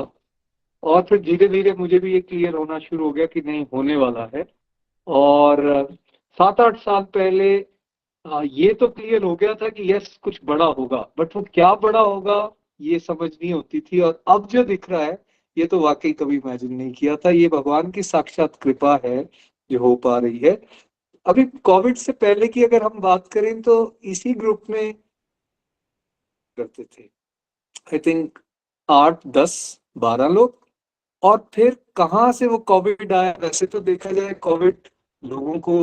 और फिर धीरे धीरे मुझे भी ये क्लियर होना शुरू हो गया कि नहीं, होने वाला है। और 7-8 साल पहले ये तो क्लियर हो गया था कि यस कुछ बड़ा होगा, बट वो क्या बड़ा होगा ये समझ नहीं होती थी। और अब जो दिख रहा है ये तो वाकई कभी इमेजिन नहीं किया था। ये भगवान की साक्षात कृपा है जो हो पा रही है। अभी कोविड से पहले की अगर हम बात करें तो इसी ग्रुप में करते थे आई थिंक 8-10-12 लोग। और फिर कहाँ से वो कोविड आया। वैसे तो देखा जाए कोविड लोगों को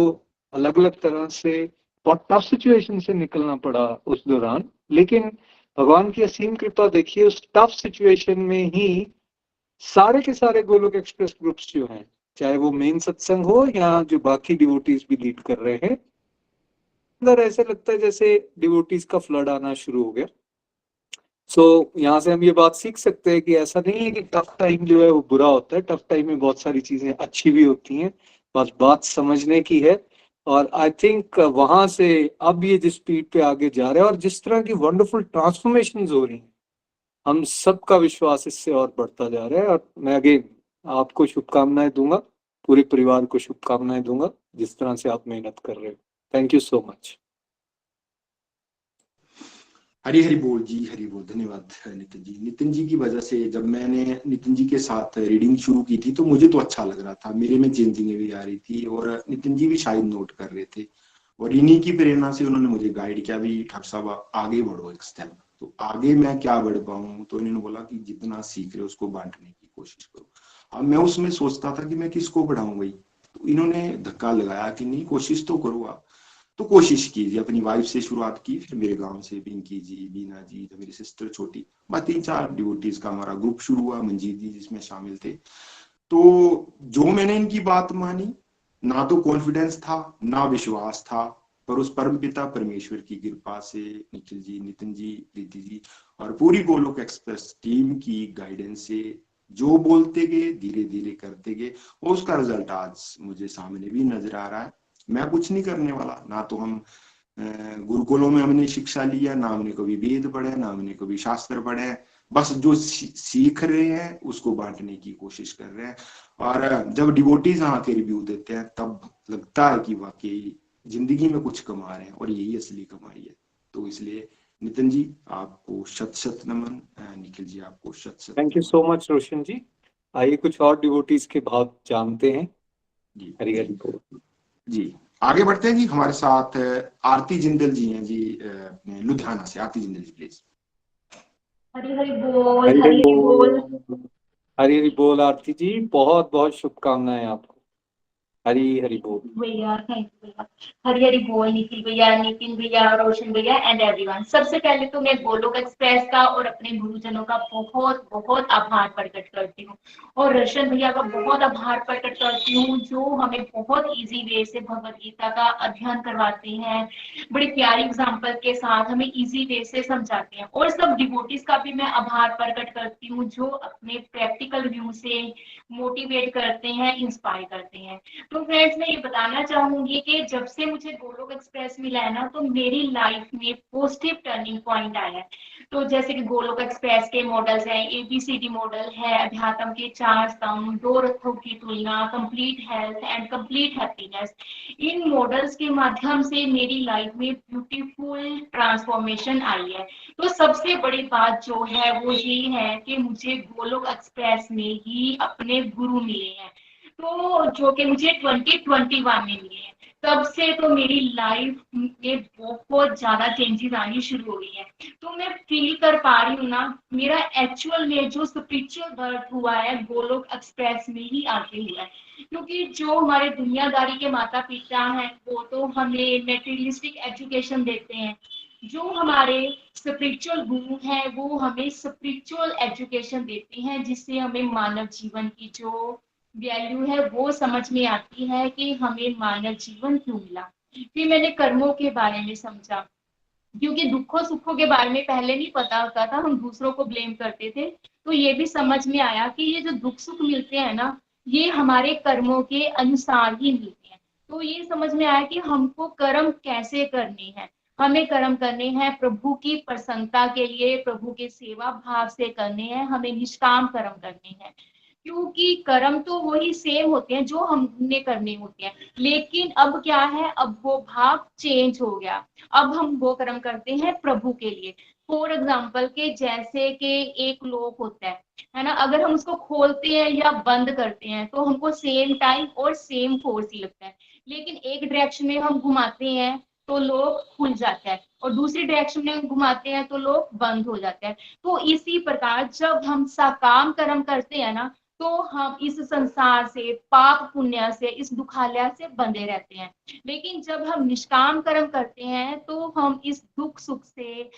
अलग अलग तरह से बहुत टफ सिचुएशन से निकलना पड़ा उस दौरान, लेकिन भगवान की असीम कृपा देखिए, उस टफ सिचुएशन में ही सारे के सारे गोलोक एक्सप्रेस ग्रुप्स जो हैं, चाहे वो मेन सत्संग हो या जो बाकी डिवोटीज भी लीड कर रहे हैं, अंदर ऐसे लगता है जैसे डिवोटीज का फ्लड आना शुरू हो गया। सो यहाँ से हम ये बात सीख सकते हैं कि ऐसा नहीं है कि टफ टाइम जो है वो बुरा होता है, टफ टाइम में बहुत सारी चीजें अच्छी भी होती हैं, बस बात समझने की है। और आई थिंक वहां से अब ये जिस स्पीड पे आगे जा रहे हैं और जिस तरह की वंडरफुल ट्रांसफॉर्मेशन हो रही हैं, हम सबका विश्वास इससे और बढ़ता जा रहा है। और मैं अगेन आपको शुभकामनाएं दूंगा, पूरे परिवार को शुभकामनाएं दूंगा जिस तरह से आप मेहनत कर रहे हो। Thank you so much. Hari Hari बोल जी, हरी बोल। धन्यवाद नितिन जी। नितिन जी की वजह से जब मैंने नितिन जी के साथ रीडिंग शुरू की थी तो मुझे तो अच्छा लग रहा था, मेरे में चेंजिंग भी आ रही थी और नितिन जी भी शायद नोट कर रहे थे और इन्हीं की प्रेरणा से उन्होंने मुझे गाइड किया भी ठाकुर साहब आगे बढ़ो एक स्टेप। तो आगे मैं क्या बढ़ पाऊँ, तो इन्होंने बोला कि जितना सीख रहे हो उसको बांटने की कोशिश करो। अब मैं उसमें सोचता था कि मैं किसको बढ़ाऊं भाई, तो इन्होंने धक्का लगाया कि नहीं कोशिश तो करो आप। तो कोशिश कीजिए, अपनी वाइफ से शुरुआत की, फिर मेरे गांव से पिंकी जी, बीना जी, जो मेरी सिस्टर छोटी, बस 3-4 डिवोटीज का हमारा ग्रुप शुरू हुआ, मंजीत जी जिसमें शामिल थे। तो जो मैंने इनकी बात मानी, ना तो कॉन्फिडेंस था ना विश्वास था, पर उस परमपिता परमेश्वर की कृपा से निखिल जी, नितिन जी, प्रीति जी और पूरी गोलोक एक्सप्रेस टीम की गाइडेंस से जो बोलते गए, धीरे धीरे करते गए, और उसका रिजल्ट आज मुझे सामने भी नजर आ रहा है। मैं कुछ नहीं करने वाला, ना तो हम गुरुकुलों में हमने शिक्षा लिया, ना हमने कभी वेद पढ़े, ना हमने कभी शास्त्र पढ़े, बस जो सीख रहे हैं उसको बांटने की कोशिश कर रहे हैं। और जब डिवोटीज आके रिव्यू देते हैं तब लगता है कि वाकई जिंदगी में कुछ कमा रहे हैं और यही असली कमाई है। तो इसलिए नितिन जी आपको शत शत नमन, निखिल जी आपको शत शत थैंक यू सो मच रोशन जी। आइए कुछ और डिवोटीज के भाव जानते हैं। जी हरी हरी बोल जी। आगे बढ़ते हैं जी, हमारे साथ आरती जिंदल जी हैं जी, अपने लुधियाना से। आरती जिंदल जी प्लीज। हरी हरी बोल, हरी हरी हरी हरी बोल। बोल। हरी हरी बोल आरती जी, बहुत बहुत शुभकामनाएं आपको। हरी हरी बोल। भैया थैंक यू भैया। हरी हरी बोल निखिल भैया, नितिन भैया, रोशन भैया एंड एवरीवन। सबसे पहले तो मैं गोलोक एक्सप्रेस का और अपने गुरुजनों का बहुत बहुत आभार प्रकट करती हूँ और रोशन भैया का बहुत आभार प्रकट करती हूँ जो हमें बहुत इजी वे से भगवत गीता का अध्ययन करवाते हैं, बड़ी प्यारी एग्जाम्पल के साथ हमें इजी वे से समझाते हैं। और सब डिवोटीज का भी मैं आभार प्रकट करती हूँ जो अपने प्रैक्टिकल व्यू से मोटिवेट करते हैं, इंस्पायर करते हैं। तो फ्रेंड्स मैं ये बताना चाहूंगी कि जब से मुझे गोलोक एक्सप्रेस मिला है ना, तो मेरी लाइफ में पॉजिटिव टर्निंग पॉइंट आया है। तो जैसे कि गोलोक एक्सप्रेस के मॉडल्स हैं, ABCD मॉडल है, अध्यात्म के 4 स्तंभ, 2 रथों की तुलना, complete health and complete happiness. In models के माध्यम से मेरी लाइफ में ब्यूटीफुल ट्रांसफॉर्मेशन आई है। तो सबसे बड़ी बात जो है वो ये है कि मुझे गोलोक एक्सप्रेस में ही अपने गुरु मिले हैं, तो जो कि मुझे 2021 में मिले हैं। तब से तो मेरी लाइफ में बहुत ज्यादा चेंजेस आनी शुरू हो गई है। तो मैं फील कर पा रही हूँ ना, मेरा एक्चुअल में जो स्पिरिचुअल बर्थ हुआ है गोलोक एक्सप्रेस में ही आके हुआ है। क्योंकि जो हमारे दुनियादारी के माता पिता हैं वो तो हमें मेटेरियलिस्टिक एजुकेशन देते हैं, जो हमारे स्पिरिचुअल गुरु हैं वो हमें स्पिरिचुअल एजुकेशन देते हैं, जिससे हमें मानव जीवन की जो वैल्यू है वो समझ में आती है कि हमें मानव जीवन क्यों मिला। फिर मैंने कर्मों के बारे में समझा, क्योंकि दुखों सुखों के बारे में पहले नहीं पता होता था, हम दूसरों को ब्लेम करते थे। तो ये भी समझ में आया कि ये जो दुख सुख मिलते हैं ना, ये हमारे कर्मों के अनुसार ही मिलते हैं। तो ये समझ में आया कि हमको कर्म कैसे करने हैं। हमें कर्म करने हैं प्रभु की प्रसन्नता के लिए, प्रभु के सेवा भाव से करने हैं, हमें निष्काम कर्म करने हैं। क्योंकि कर्म तो वही सेम होते हैं जो हमने करने होते हैं, लेकिन अब क्या है, अब वो भाव चेंज हो गया। अब हम वो कर्म करते हैं प्रभु के लिए। फॉर एग्जाम्पल के जैसे कि एक लॉक होता है ना, अगर हम उसको खोलते हैं या बंद करते हैं तो हमको सेम टाइम और सेम फोर्स ही लगता है, लेकिन एक डायरेक्शन में हम घुमाते हैं तो लॉक खुल जाता है और दूसरी डायरेक्शन में घुमाते हैं तो लॉक बंद हो जाता है। तो इसी प्रकार जब हम सकाम कर्म करते हैं ना, तो हम इस संसार से, पाप पुण्य से, इस दुखालय से बंधे रहते हैं। लेकिन जब हम निष्काम कर्म करते हैं तो हम इस दुख सुख से,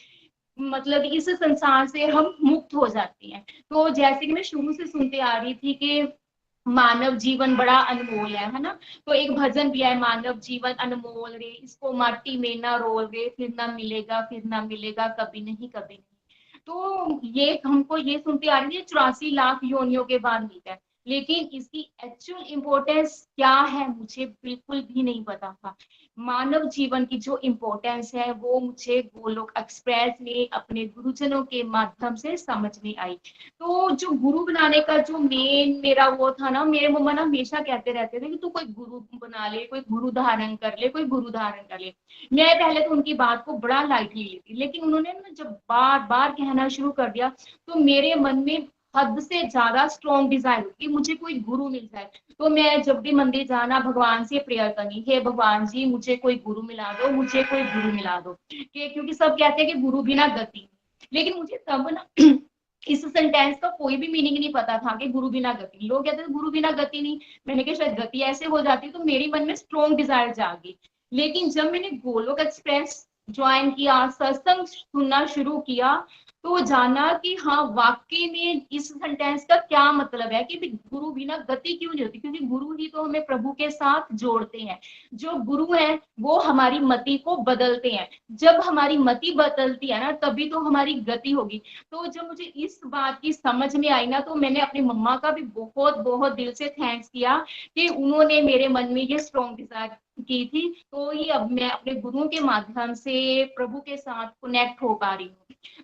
मतलब इस संसार से हम मुक्त हो जाते हैं। तो जैसे कि मैं शुरू से सुनते आ रही थी कि मानव जीवन बड़ा अनमोल है ना। तो एक भजन भी है, मानव जीवन अनमोल रे, इसको माटी में ना रोल रे, फिर ना मिलेगा कभी नहीं कभी नहीं। तो ये हमको ये सुनते आ रही है 84 लाख योनियों के बाद मिलता है, लेकिन इसकी एक्चुअल इम्पोर्टेंस क्या है मुझे बिल्कुल भी नहीं पता था। मानव जीवन की जो इम्पोर्टेंस है वो मुझे गोलोक एक्सप्रेस में अपने गुरुजनों के माध्यम से समझ में आई। तो जो गुरु बनाने का जो मेन मेरा वो था ना, मेरे मम्मा ना हमेशा कहते रहते थे कि तू कोई गुरु बना ले, कोई गुरु धारण कर ले, कोई गुरु धारण कर ले। मैं पहले तो उनकी बात को बड़ा लाइटली लेती, लेकिन उन्होंने ना जब बार बार कहना शुरू कर दिया तो मेरे मन में हद से ज्यादा स्ट्रॉन्ग डिजायर हुई कि मुझे कोई गुरु मिल जाए। तो मैं जब भी मंदिर जाना भगवान से प्रेयर करनी, हे भगवान जी मुझे कोई गुरु मिला दो, मुझे कोई गुरु मिला दो, क्योंकि सब कहते हैं कि गुरु बिना गति, लेकिन मुझे तब ना इस सेंटेंस का कोई भी मीनिंग नहीं पता था कि गुरु बिना गति। लोग कहते थे गुरु बिना गति नहीं, मैंने कहा शायद गति ऐसे हो जाती, तो मेरी मन में स्ट्रॉन्ग डिजायर जागी। लेकिन जब मैंने गोलोक एक्सप्रेस ज्वाइन किया, सत्संग सुनना शुरू किया, तो जाना कि हाँ वाकई में इस सेंटेंस का क्या मतलब है कि गुरु बिना गति क्यों नहीं होती, क्योंकि गुरु ही तो हमें प्रभु के साथ जोड़ते हैं। जो गुरु है वो हमारी मति को बदलते हैं, जब हमारी मति बदलती है ना तभी तो हमारी गति होगी। तो जब मुझे इस बात की समझ में आई ना, तो मैंने अपनी मम्मा का भी बहुत बहुत दिल से थैंक्स किया कि उन्होंने मेरे मन में ये स्ट्रॉन्ग डिजायर की थी। तो ही अब मैं अपने गुरुओं के माध्यम से प्रभु के साथ कनेक्ट हो पा रही हूँ।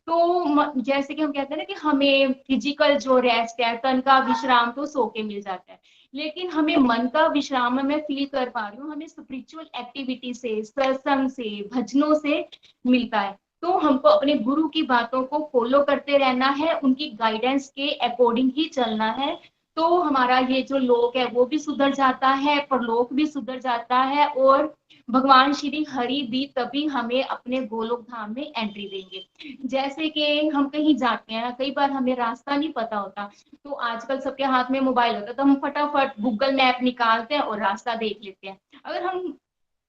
तो जैसे कि हम कहते हैं ना कि हमें फिजिकल जो रेस्ट है, तन का विश्राम तो सो के मिल जाता है, लेकिन हमें मन का विश्राम मैं फील कर पा रही हूँ, हमें स्पिरिचुअल एक्टिविटी से, सत्संग से, भजनों से मिलता है। तो हमको अपने गुरु की बातों को फॉलो करते रहना है, उनकी गाइडेंस के अकॉर्डिंग ही चलना है। तो हमारा ये जो लोक है वो भी सुधर जाता है, परलोक भी सुधर जाता है, और भगवान श्री हरि भी तभी हमें अपने गोलोक धाम में एंट्री देंगे। जैसे कि हम कहीं जाते हैं, कई बार हमें रास्ता नहीं पता होता, तो आजकल सबके हाथ में मोबाइल होता है, तो हम फटाफट गूगल मैप निकालते हैं और रास्ता देख लेते हैं। अगर हम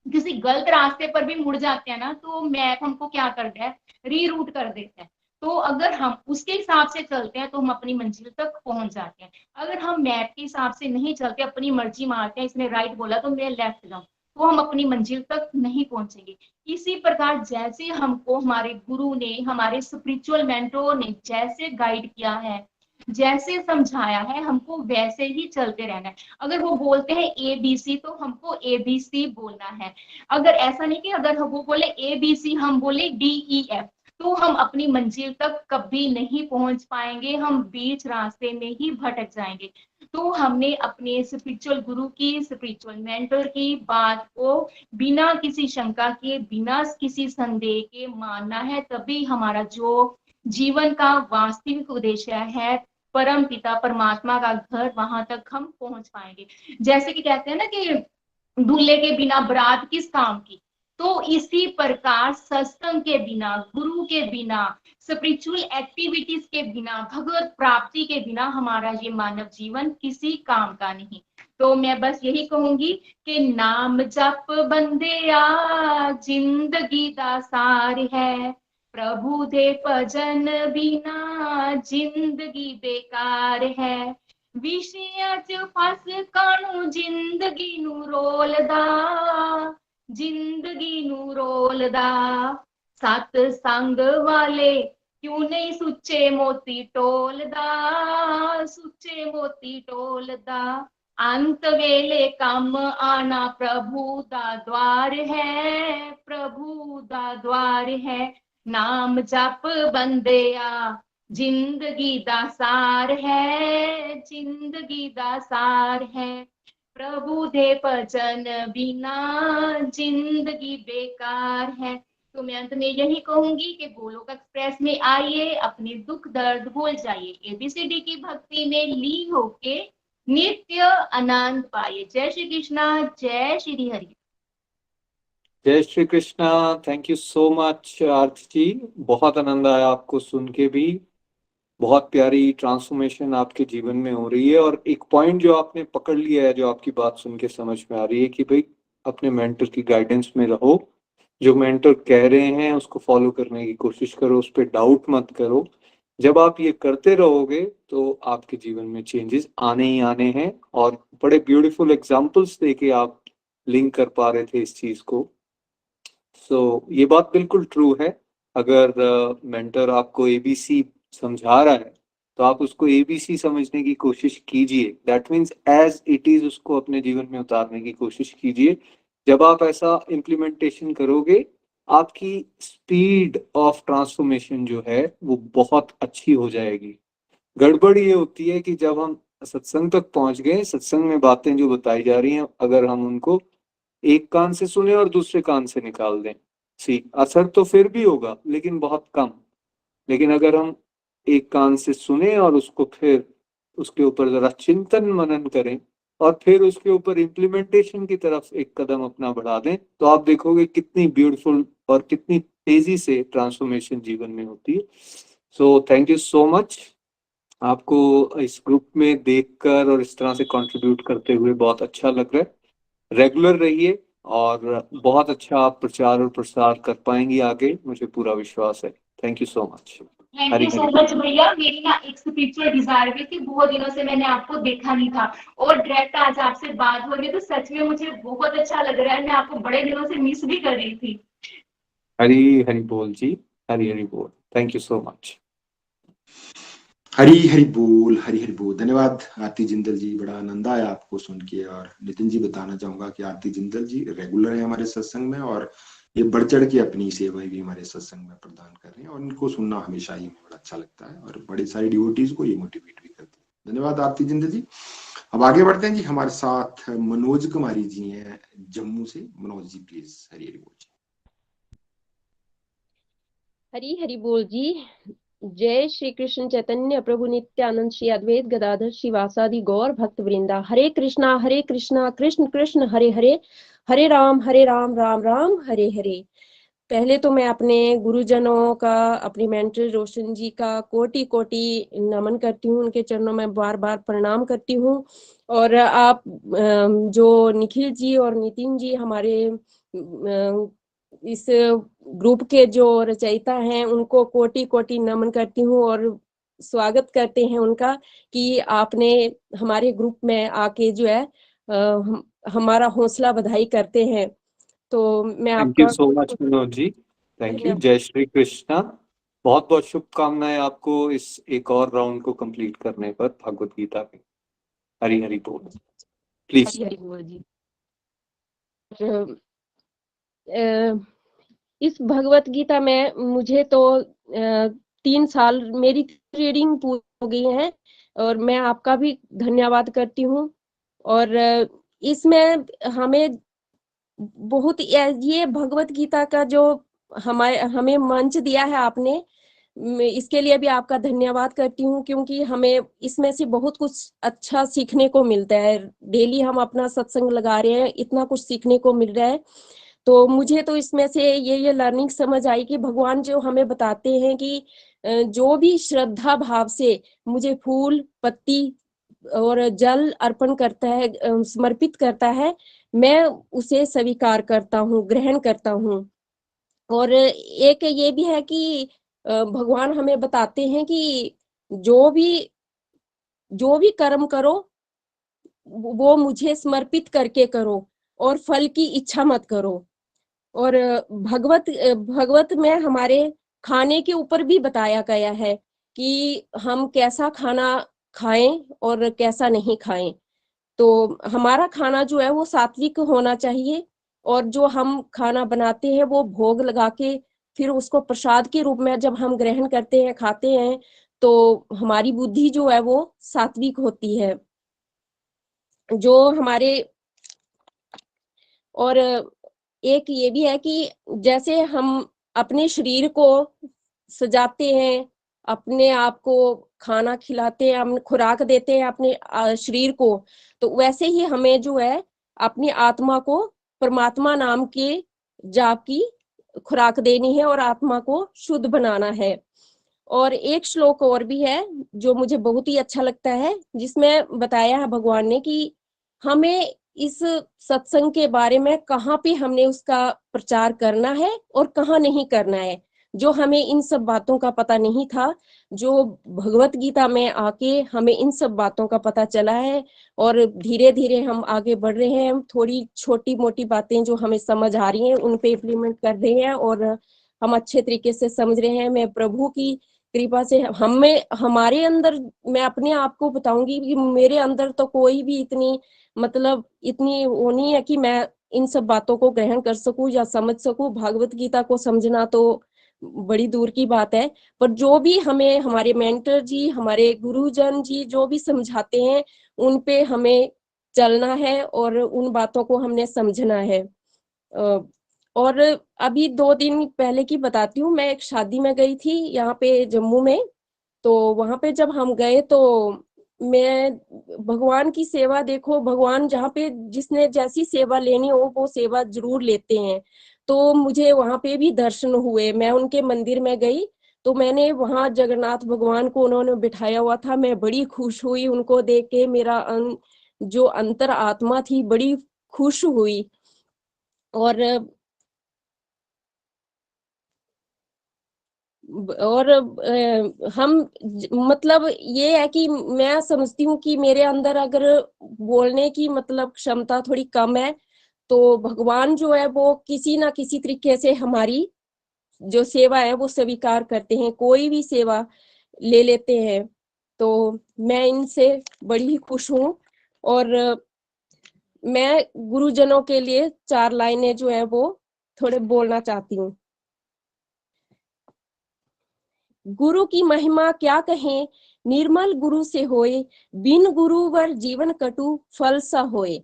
किसी गलत रास्ते पर भी मुड़ जाते हैं ना, तो मैप हमको क्या करता है, रीरूट कर देता है। तो अगर हम उसके हिसाब से चलते हैं तो हम अपनी मंजिल तक पहुंच जाते हैं। अगर हम मैप के हिसाब से नहीं चलते, अपनी मर्जी मारते हैं, इसने राइट बोला तो मैं लेफ्ट जाऊं, तो हम अपनी मंजिल तक नहीं पहुंचेंगे। इसी प्रकार जैसे हमको हमारे गुरु ने, हमारे स्पिरिचुअल मेंटोर ने जैसे गाइड किया है, जैसे समझाया है, हमको वैसे ही चलते रहना है। अगर वो बोलते हैं ABC तो हमको ABC बोलना है। अगर ऐसा नहीं कि अगर वो बोले ABC हम बोले DEF, तो हम अपनी मंजिल तक कभी नहीं पहुंच पाएंगे, हम बीच रास्ते में ही भटक जाएंगे। तो हमने अपने स्पिरिचुअल गुरु की, स्पिरिचुअल मेंटर की बात को बिना किसी शंका के, बिना किसी संदेह के मानना है, तभी हमारा जो जीवन का वास्तविक उद्देश्य है, परम पिता परमात्मा का घर, वहां तक हम पहुंच पाएंगे। जैसे कि कहते हैं ना कि दूल्हे के बिना बारात किस काम की, तो इसी प्रकार सत्संग के बिना, गुरु के बिना, स्पिरिचुअल एक्टिविटीज के बिना, भगवत प्राप्ति के बिना हमारा ये मानव जीवन किसी काम का नहीं। तो मैं बस यही कहूंगी कि नाम जप बंदेया जिंदगी दा सार है, प्रभु दे भजन बिना जिंदगी बेकार है, विषयां च फस कानू जिंदगी नू रोलदा, जिंदगी नू रोलदा, सत संग वाले क्यों नहीं सुच्चे मोती टोलदा, सुच्चे मोती टोलदा, अंत वेले कम आना प्रभु दा द्वार है, प्रभु दा द्वार है, नाम जप बंदेया जिंदगी दा सार है, जिंदगी दा सार है, प्रभु दे भजन बिना जिंदगी बेकार है। तो मैं अंत में यही कहूंगी कि गोलोक एक्सप्रेस में आइए, अपने दुख दर्द भूल जाइए, ABCD की भक्ति में लीन होके नित्य आनंद पाइए। जय श्री कृष्णा, जय श्री हरि। जय Shri Krishna. Thank you so much Aarti ji, बहुत आनंद आया आपको सुन के भी, बहुत प्यारी ट्रांसफॉर्मेशन आपके जीवन में हो रही है। और एक पॉइंट जो आपने पकड़ लिया है, जो आपकी बात सुन के समझ में आ रही है कि भाई अपने मेंटर की गाइडेंस में रहो, जो मेंटर कह रहे हैं उसको फॉलो करने की कोशिश करो, उस पर डाउट मत करो। जब आप ये करते रहोगे तो आपके जीवन में चेंजेस आने ही आने हैं। और बड़े ब्यूटीफुल एग्जाम्पल्स देके आप लिंक कर पा रहे थे इस चीज को। सो ये बात बिल्कुल ट्रू है अगर मेंटर आपको एबीसी समझा रहा है तो आप उसको एबीसी समझने की कोशिश कीजिए, that means as it is उसको अपने जीवन में उतारने की कोशिश कीजिए। जब आप ऐसा इम्प्लीमेंटेशन करोगे, आपकी स्पीड ऑफ ट्रांसफॉर्मेशन जो है वो बहुत अच्छी हो जाएगी। गड़बड़ ये होती है कि जब हम सत्संग तक पहुंच गए, सत्संग में बातें जो बताई जा रही हैं, अगर हम उनको एक कान से सुने और दूसरे कान से निकाल दें, असर तो फिर भी होगा लेकिन बहुत कम। लेकिन अगर हम एक कान से सुने और उसको फिर उसके ऊपर जरा चिंतन मनन करें और फिर उसके ऊपर इम्प्लीमेंटेशन की तरफ एक कदम अपना बढ़ा दें, तो आप देखोगे कितनी ब्यूटीफुल और कितनी तेजी से ट्रांसफॉर्मेशन जीवन में होती है। So thank you so much. आपको इस ग्रुप में देखकर और इस तरह से कंट्रीब्यूट करते हुए बहुत अच्छा लग रहा है। रेगुलर रहिए और बहुत अच्छा आप प्रचार और प्रसार कर पाएंगी आगे, मुझे पूरा विश्वास है। Thank you so much. Thank you so much भैया। मेरी ना एक स्पिरिचुअल डिजायर भी थी, बहुत दिनों से मैंने आपको देखा नहीं था और डायरेक्ट आज आपसे बात हो रही है तो सच में मुझे बहुत अच्छा लग रहा है। मैं आपको बड़े दिनों से मिस भी कर रही थी। हरी हरी बोल जी, हरी हरी बोल। Thank you so much. Hari Hari बोल, हरी हरी बोल। धन्यवाद आरती जिंदल जी, बड़ा आनंद आया आपको सुन के। और नितिन जी बताना चाहूंगा कि आरती जिंदल जी रेगुलर है हमारे सत्संग में और ये बढ़ चढ़ के अपनी सेवाएं भी हमारे सत्संग में प्रदान कर रहे हैं और इनको सुनना हमेशा ही हमें बड़ा अच्छा लगता है और बड़े सारे डिवोटीज को ये मोटिवेट भी करती है। धन्यवाद आरती जिंदल जी। अब आगे बढ़ते हैं जी, हमारे साथ मनोज कुमारी जी हैं जम्मू से। मनोज जी प्लीज। हरी हरी बोल जी। हरी हरी बोल जी। जय श्री कृष्ण चैतन्य प्रभु नित्यानंद श्री अद्वैत गदाधर श्रीवासादि गौर भक्त वृंदा। हरे कृष्णा कृष्ण कृष्ण हरे हरे, हरे राम राम राम हरे हरे। पहले तो मैं अपने गुरुजनों का, अपनी मेंटर रोशन जी का कोटि कोटि नमन करती हूँ, उनके चरणों में बार बार प्रणाम करती हूँ। और आप जो निखिल जी और नितिन जी हमारे इस ग्रुप के जो रचयिता हैं, उनको कोटि कोटि नमन करती हूँ और स्वागत करते हैं उनका कि आपने हमारे ग्रुप में आके जो है हमारा हौसला बधाई करते हैं। तो मैं थैंक यू आपका so much Manoj ji, thank you. धन्यवाद। जय श्री कृष्णा। बहुत बहुत शुभकामनाएं आपको इस एक और राउंड को कंप्लीट करने पर भगवत गीता के। हरी हरी बोल प्लीज। हरी हरी बोल जी। इस भगवत गीता में मुझे तो 3 साल मेरी रीडिंग पूरी हो गई है और मैं आपका भी धन्यवाद करती हूँ। और इसमें हमें बहुत ये भगवत गीता का जो हमें मंच दिया है आपने, इसके लिए भी आपका धन्यवाद करती हूँ, क्योंकि हमें इसमें से बहुत कुछ अच्छा सीखने को मिलता है। डेली हम अपना सत्संग लगा रहे हैं, इतना कुछ सीखने को मिल रहा है। तो मुझे तो इसमें से ये लर्निंग समझ आई कि भगवान जो हमें बताते हैं कि जो भी श्रद्धा भाव से मुझे फूल पत्ती और जल अर्पण करता है, समर्पित करता है, मैं उसे स्वीकार करता हूँ, ग्रहण करता हूँ। और एक ये भी है कि भगवान हमें बताते हैं कि जो भी कर्म करो वो मुझे समर्पित करके करो और फल की इच्छा मत करो। और भगवत में हमारे खाने के ऊपर भी बताया गया है कि हम कैसा खाना खाएं और कैसा नहीं खाएं। तो हमारा खाना जो है वो सात्विक होना चाहिए और जो हम खाना बनाते हैं वो भोग लगा के फिर उसको प्रसाद के रूप में जब हम ग्रहण करते हैं, खाते हैं, तो हमारी बुद्धि जो है वो सात्विक होती है। जो हमारे और एक ये भी है कि जैसे हम अपने शरीर को सजाते हैं, अपने आप को खाना खिलाते हैं, हम खुराक देते हैं अपने शरीर को, तो वैसे ही हमें जो है अपनी आत्मा को परमात्मा नाम के जाप की खुराक देनी है और आत्मा को शुद्ध बनाना है। और एक श्लोक और भी है जो मुझे बहुत ही अच्छा लगता है, जिसमें बताया है भगवान ने कि हमें इस सत्संग के बारे में कहाँ पे हमने उसका प्रचार करना है और कहाँ नहीं करना है। जो हमें इन सब बातों का पता नहीं था, जो भगवत गीता में आके हमें इन सब बातों का पता चला है और धीरे धीरे हम आगे बढ़ रहे हैं। थोड़ी छोटी मोटी बातें जो हमें समझ आ रही हैं उन पे इम्प्लीमेंट कर रहे हैं और हम अच्छे तरीके से समझ रहे हैं। मैं प्रभु की कृपा से हमारे अंदर, मैं अपने आप को बताऊंगी कि मेरे अंदर तो कोई भी इतनी वो नहीं है कि मैं इन सब बातों को ग्रहण कर सकूं या समझ सकूं। भागवत गीता को समझना तो बड़ी दूर की बात है, पर जो भी हमें हमारे मेंटर जी, हमारे गुरुजन जी जो भी समझाते हैं, उन पे हमें चलना है और उन बातों को हमने समझना है। और अभी 2 दिन पहले की बताती हूँ। मैं एक शादी में गई थी यहाँ पे जम्मू में। तो वहां पे जब हम गए तो मैं भगवान की सेवा, देखो भगवान जहाँ पे जिसने जैसी सेवा लेनी हो वो सेवा जरूर लेते हैं। तो मुझे वहां पे भी दर्शन हुए। मैं उनके मंदिर में गई तो मैंने वहां जगन्नाथ भगवान को उन्होंने बिठाया हुआ था। मैं बड़ी खुश हुई उनको देख के। मेरा जो अंतर आत्मा थी बड़ी खुश हुई। और हम ये है कि मैं समझती हूँ कि मेरे अंदर अगर बोलने की क्षमता थोड़ी कम है, तो भगवान जो है वो किसी ना किसी तरीके से हमारी जो सेवा है वो स्वीकार करते हैं, कोई भी सेवा ले लेते हैं। तो मैं इनसे बड़ी खुश हूँ। और मैं गुरुजनों के लिए 4 लाइनें जो है वो थोड़े बोलना चाहती हूँ। गुरु की महिमा क्या कहें, निर्मल गुरु से होए, बिन गुरुवर जीवन कटु फल सा होए।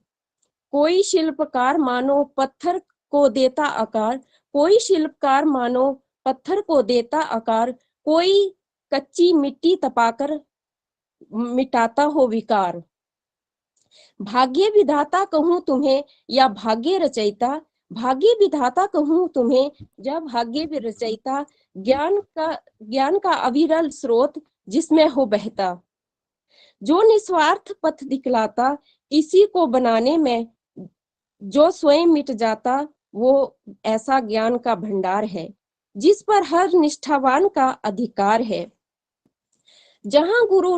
कोई शिल्पकार मानो पत्थर को देता आकार, कोई शिल्पकार मानो पत्थर को देता आकार, कोई कच्ची मिट्टी तपाकर मिटाता हो विकार। भाग्य विधाता कहूं तुम्हें या भाग्य रचयिता, भाग्य विधाता कहूं तुम्हें या भाग्य रचयिता, ज्ञान का अविरल स्रोत जिसमें हो बहता। जो निस्वार्थ पथ दिखलाता, किसी को बनाने में जो स्वयं मिट जाता, वो ऐसा ज्ञान का भंडार है जिस पर हर निष्ठावान का अधिकार है। जहां गुरु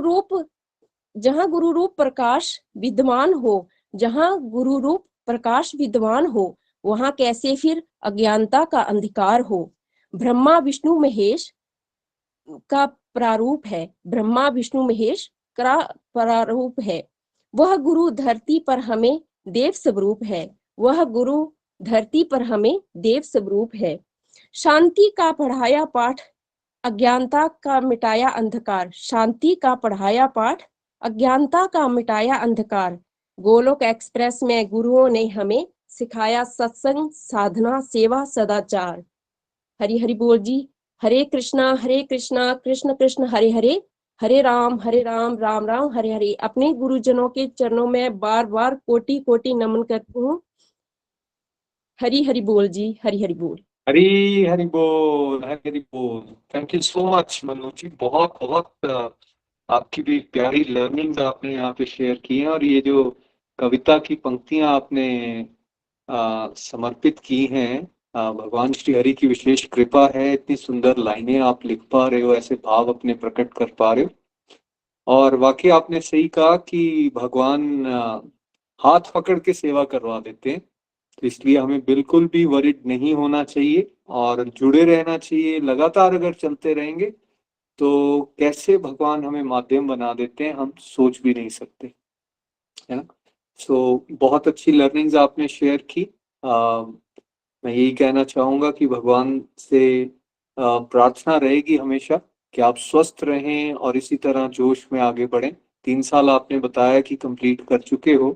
रूप प्रकाश विद्यमान हो, जहां गुरु रूप प्रकाश विद्यमान हो, वहां कैसे फिर अज्ञानता का अंधकार हो। ब्रह्मा विष्णु महेश का प्रारूप है, ब्रह्मा विष्णु महेश का प्रारूप है। वह गुरु धरती पर हमें देव स्वरूप है, वह गुरु धरती पर हमें देव स्वरूप है। शांति का पढ़ाया पाठ, अज्ञानता का मिटाया अंधकार, शांति का पढ़ाया पाठ, अज्ञानता का मिटाया अंधकार। गोलोक एक्सप्रेस में गुरुओं ने हमें सिखाया सत्संग, साधना, सेवा, सदाचार। हरि हरि बोल जी। हरे कृष्णा कृष्ण कृष्ण हरे हरे, हरे राम राम राम हरे हरे। अपने गुरुजनों के चरणों में बार बार कोटि कोटि नमन करती हूँ। हरि हरि बोल जी, हरि हरि बोल। हरी हरी बोल, हरी हरी बोल। Thank you so much Manoj ji, बहुत बहुत आपकी भी प्यारी लर्निंग आपने यहाँ पे शेयर की है। और ये जो कविता की पंक्तियां आपने समर्पित की हैं, भगवान श्री हरि की विशेष कृपा है, इतनी सुंदर लाइनें आप लिख पा रहे हो, ऐसे भाव अपने प्रकट कर पा रहे हो। और वाकई आपने सही कहा कि भगवान हाथ पकड़ के सेवा करवा देते हैं। तो इसलिए हमें बिल्कुल भी वरिड नहीं होना चाहिए और जुड़े रहना चाहिए। लगातार अगर चलते रहेंगे तो कैसे भगवान हमें माध्यम बना देते हैं हम सोच भी नहीं सकते, है ना। सो बहुत अच्छी लर्निंग्स आपने शेयर की। मैं यही कहना चाहूंगा कि भगवान से प्रार्थना रहेगी हमेशा कि आप स्वस्थ रहें और इसी तरह जोश में आगे बढ़ें। 3 साल आपने बताया कि कंप्लीट कर चुके हो,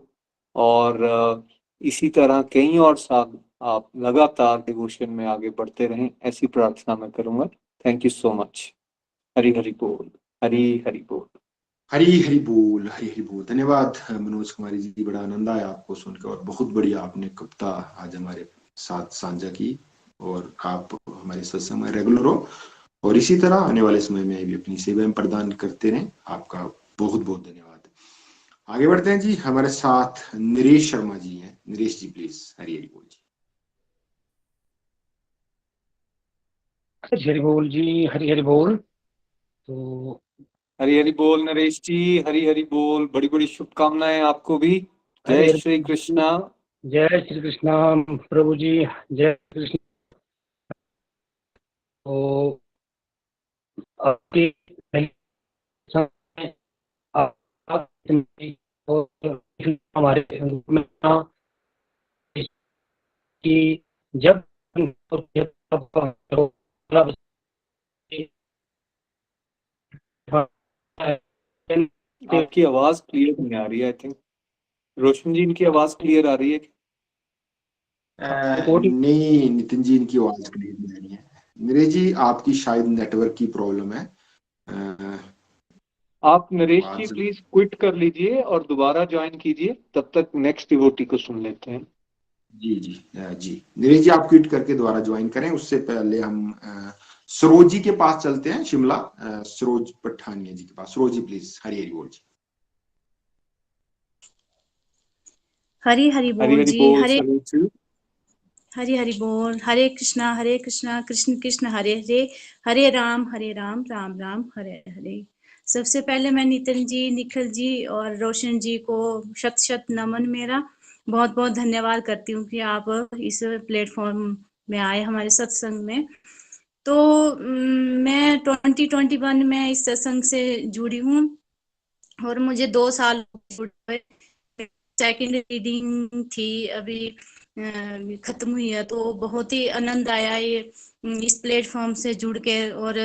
और इसी तरह कई और साल आप लगातार डिवोशन में आगे बढ़ते रहें, ऐसी प्रार्थना मैं करूंगा। Thank you so much. Hari Hari बोल, हरी हरी बोल। हरी हरी बोल, हरी हरी बोल। धन्यवाद मनोज कुमारी जी, बड़ा आनंद आया आपको सुनकर और बहुत बढ़िया आपने कविता आज हमारे साथ साझा की। और आप हमारे सत्संग में रेगुलर हो और इसी तरह आने वाले समय में भी अपनी सेवाएं प्रदान करते रहें। आपका बहुत बहुत धन्यवाद। आगे बढ़ते हैं जी, हमारे साथ नरेश शर्मा जी हैं। नरेश जी प्लीज। हरी हरी बोल जी। हरी हरी बोल जी, हरी हरी बोल। तो हरी हरी बोल नरेश जी, हरी हरी बोल। बड़ी बड़ी शुभकामनाएं आपको भी। जय श्री कृष्णा। जय श्री कृष्णा प्रभु जी, जय कृष्ण। तो आपके हमारे कि जब आपकी आवाज क्लियर नहीं आ रही है। आई थिंक रोशन जी, इनकी आवाज क्लियर आ रही है? नहीं नितिन जी, इनकी आवाज क्लियर नहीं आ रही है। नीरज जी, आपकी शायद नेटवर्क की प्रॉब्लम है। आप नरेश जी आवाज प्लीज क्विट कर लीजिए और दोबारा ज्वाइन कीजिए, तब तक नेक्स्ट डिवोटी को सुन लेते हैं। जी नीरज जी, आप क्विट करके दोबारा ज्वाइन करें। उससे पहले हम सरोज जी के पास चलते हैं, शिमला सरोज पठानिया जी के पास। सरोज जी प्लीज, हरी हरी बोल जी। हरी हरी हरी बोल हरी जी। बोल हरे सरोज जी। हरी हरी बोल। हरे कृष्णा कृष्ण कृष्ण हरे हरे, हरे राम राम राम हरे हरे। सबसे पहले मैं नितिन जी, निखिल जी और रोशन जी को शत शत नमन मेरा बहुत बहुत धन्यवाद करती हूँ कि आप इस प्लेटफॉर्म में आए हमारे सत्संग में। तो मैं 2021 में इस सत्संग से जुड़ी हूँ और मुझे 2 साल हुए। सेकंड रीडिंग थी अभी खत्म हुई है, तो बहुत ही आनंद आया ये इस प्लेटफॉर्म से जुड़ के। और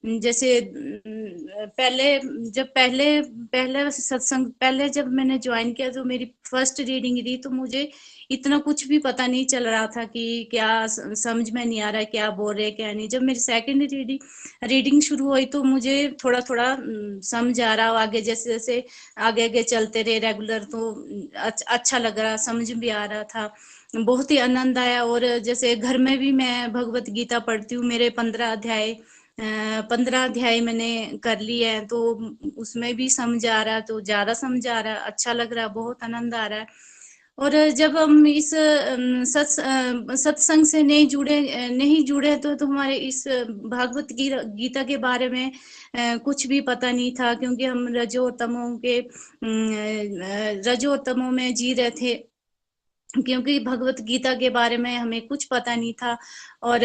जैसे पहले सत्संग पहले जब मैंने ज्वाइन किया तो मेरी फर्स्ट रीडिंग थी, तो मुझे इतना कुछ भी पता नहीं चल रहा था कि क्या समझ में नहीं आ रहा है क्या बोल रहे क्या नहीं। जब मेरी सेकंड रीडिंग शुरू हुई तो मुझे थोड़ा थोड़ा समझ आ रहा। आगे जैसे जैसे आगे आगे चलते रहे रेगुलर, तो अच्छा लग रहा, समझ भी आ रहा था, बहुत ही आनंद आया। और जैसे घर में भी मैं भगवत गीता पढ़ती हूँ, मेरे 15 अध्याय मैंने कर लिए हैं, तो उसमें भी समझ आ रहा, तो ज्यादा समझ आ रहा, अच्छा लग रहा, बहुत आनंद आ रहा है। और जब हम इस सत्संग से नहीं जुड़े तो हमारे इस भागवत गीता के बारे में कुछ भी पता नहीं था, क्योंकि हम रजोतमों में जी रहे थे, क्योंकि भगवत गीता के बारे में हमें कुछ पता नहीं था। और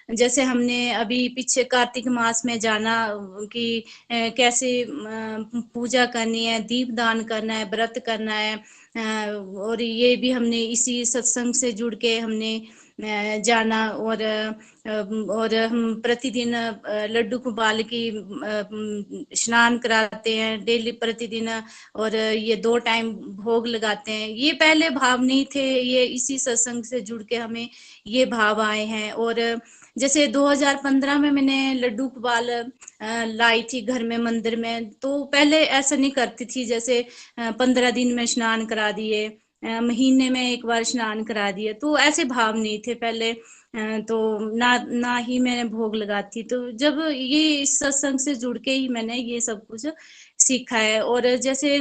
जैसे हमने अभी पीछे कार्तिक मास में जाना कि कैसे पूजा करनी है, दीप दान करना है, व्रत करना है, और ये भी हमने इसी सत्संग से जुड़ के हमने जाना। और हम प्रतिदिन लड्डू गोपाल की स्नान कराते हैं डेली प्रतिदिन, और ये 2 टाइम भोग लगाते हैं। ये पहले भाव नहीं थे, ये इसी सत्संग से जुड़ के हमें ये भाव आए हैं। और जैसे 2015 में मैंने लड्डू गोपाल लाई थी घर में मंदिर में, तो पहले ऐसा नहीं करती थी, जैसे 15 दिन में स्नान करा दिए, महीने में एक बार स्नान करा दिए, तो ऐसे भाव नहीं थे पहले। तो ना ही मैंने भोग लगाती। तो जब ये इस सत्संग से जुड़ के ही मैंने ये सब कुछ सीखा है। और जैसे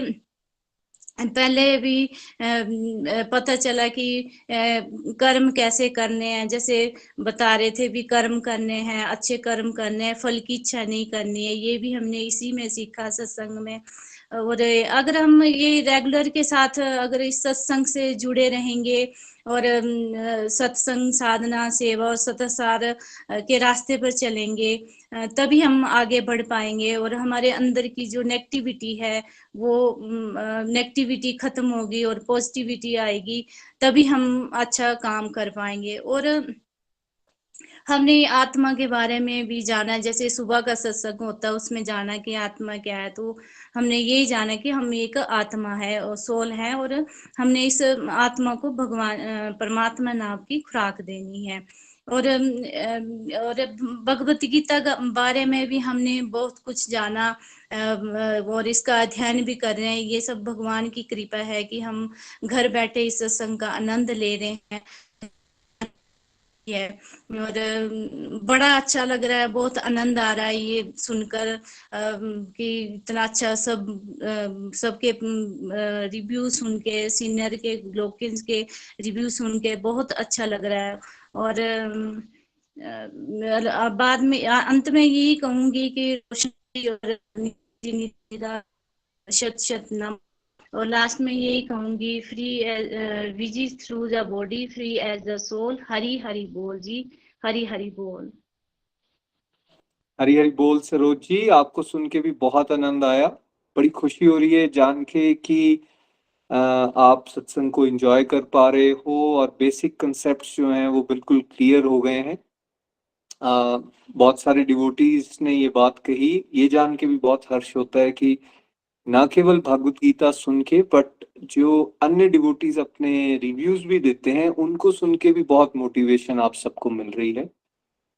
पहले भी पता चला कि कर्म कैसे करने हैं, जैसे बता रहे थे भी कर्म करने हैं, अच्छे कर्म करने हैं, फल की इच्छा नहीं करनी है, ये भी हमने इसी में सीखा सत्संग में। और अगर हम ये रेगुलर के साथ अगर इस सत्संग से जुड़े रहेंगे और सत्संग साधना सेवा और सतसार के रास्ते पर चलेंगे, तभी हम आगे बढ़ पाएंगे और हमारे अंदर की जो नेगेटिविटी है वो नेगेटिविटी खत्म होगी और पॉजिटिविटी आएगी, तभी हम अच्छा काम कर पाएंगे। और हमने आत्मा के बारे में भी जाना, जैसे सुबह का सत्संग होता है उसमें जाना कि आत्मा क्या है, तो हमने यही जाना कि हम एक आत्मा है और सोल है, और हमने इस आत्मा को भगवान परमात्मा नाम की खुराक देनी है। और भगवत गीता के बारे में भी हमने बहुत कुछ जाना और इसका अध्ययन भी कर रहे हैं। ये सब भगवान की कृपा है कि हम घर बैठे इस सत्संग का आनंद ले रहे हैं। है और बड़ा अच्छा लग रहा है, बहुत आनंद आ रहा है ये सुनकर कि इतना अच्छा सबके रिव्यू सुन के, सीनियर के लोग के रिव्यू सुन के बहुत अच्छा लग रहा है। और बाद में अंत में यही कहूंगी कि रोशनी और नीति का शत शत नमन। और लास्ट में यही कहूंगी, free busy through the body, free as the soul. Hari Hari बोल जी, हरी हरी बोल। हरी हरी बोल सरोज जी, आपको सुन के भी बहुत आनंद आया। बड़ी खुशी हो रही है जान के कि आप सत्संग को एंजॉय कर पा रहे हो और बेसिक कंसेप्ट्स जो हैं वो बिल्कुल क्लियर हो गए हैं। बहुत सारे डिवोटीज ने ये बात कही, ये जान के भी बहुत हर्ष होता है कि ना केवल भागवत गीता सुन के, बट जो अन्य डिवोटीज अपने रिव्यूज भी देते हैं उनको सुन के भी बहुत मोटिवेशन आप सबको मिल रही है।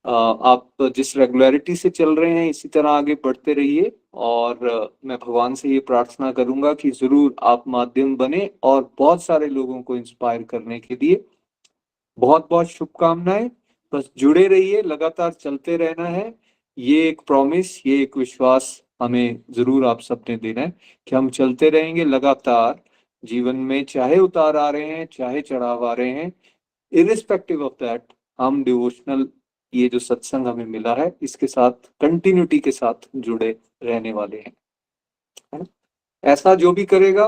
आप जिस रेगुलरिटी से चल रहे हैं इसी तरह आगे बढ़ते रहिए, और मैं भगवान से ये प्रार्थना करूंगा कि जरूर आप माध्यम बने और बहुत सारे लोगों को इंस्पायर करने के लिए। बहुत बहुत शुभकामनाएं। बस जुड़े रहिए, लगातार चलते रहना है। ये एक प्रॉमिस, ये एक विश्वास हमें जरूर आप सबने देना है कि हम चलते रहेंगे लगातार जीवन में, चाहे उतार आ रहे हैं चाहे चढ़ाव आ रहे हैं, इरिस्पेक्टिव ऑफ दैट हम डिवोशनल ये जो सत्संग हमें मिला है इसके साथ कंटिन्यूटी के साथ जुड़े रहने वाले हैं, है ना? ऐसा जो भी करेगा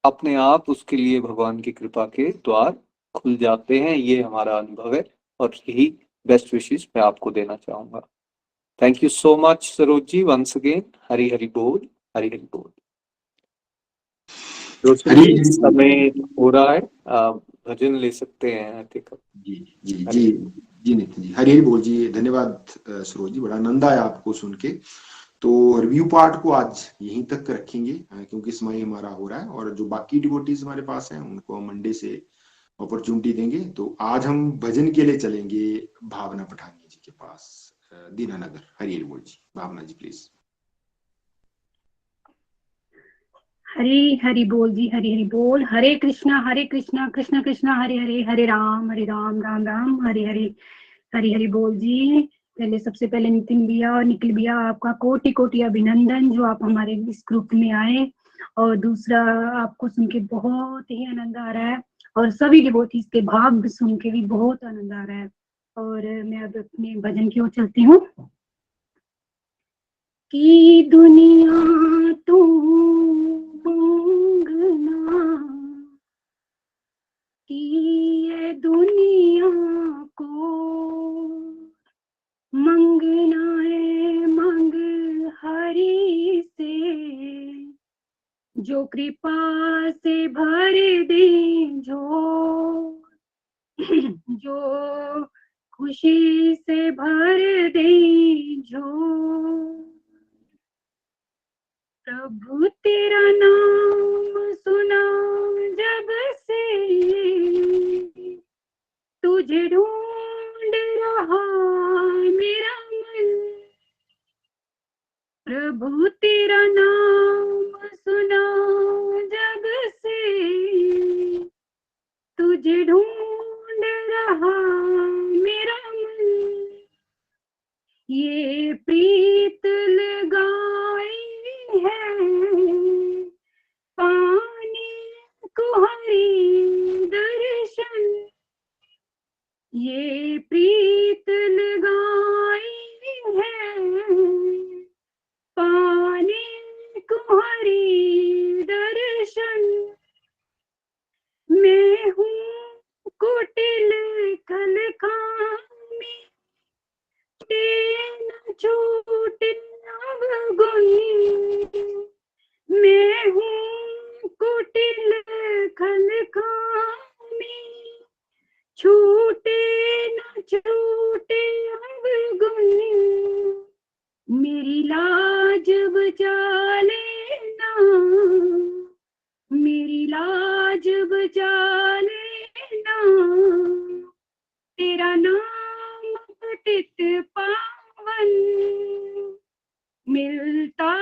अपने आप उसके लिए भगवान की कृपा के द्वार खुल जाते हैं, ये हमारा अनुभव है और यही बेस्ट विशेस मैं आपको देना चाहूंगा। Thank you so much Saroj ji, once again. Hari Hari बोल, हरी हरी बोल। हरी समय हो रहा है, भजन ले सकते हैं। जी जी जी जी नितिन जी, हरी हरी बोल जी। धन्यवाद सरोज जी, बड़ा आनंद आया आपको सुन के। तो रिव्यू पार्ट को आज यहीं तक रखेंगे क्योंकि समय हमारा हो रहा है, और जो बाकी डिवोटीज हमारे पास हैं उनको हम मंडे से अपॉर्चुनिटी देंगे। तो आज हम भजन के लिए चलेंगे भावना पठानिया जी के पास, दीनानगर। हरी हरी बोल जी, भावना जी प्लीज। हरी हरि बोल जी, हरी हरि बोल। हरे कृष्णा कृष्णा कृष्णा हरे हरे, हरे राम राम राम हरे हरे। हरी हरि बोल जी। पहले सबसे पहले नितिन भैया और निखिल भैया, आपका कोटि कोटि अभिनंदन जो आप हमारे इस ग्रुप में आए। और दूसरा, आपको सुन के बहुत ही आनंद आ रहा है और सभी डिवोटीज के भाव भी सुन के भी बहुत आनंद आ रहा है। और मैं अब अपने भजन की ओर चलती हूँ। कि दुनिया तू मंगना, कि ये दुनिया को मंगना है, मंग हरि से जो कृपा से भर दे, जो खुशी से भर दे, प्रभु तेरा नाम सुना जब से, तुझे ढूंढ रहा मेरा मन। प्रभु तेरा नाम सुना जब से, तुझे ढूंढ रहा मेरा मन। ये प्रीत लगाई है पाने को हरि दर्शन, ये प्रीत लगाई है पाने को हरि दर्शन। मैं हूँ कुटिल कलकामी, न छूटे अवगुण। मैं हूँ कुटिल कलकामी, छूटे न छूटे अवगुण। मेरी लाज बचा लेना, मेरी लाज बचा लेना, तेरा नाम पतित पावन। मिलता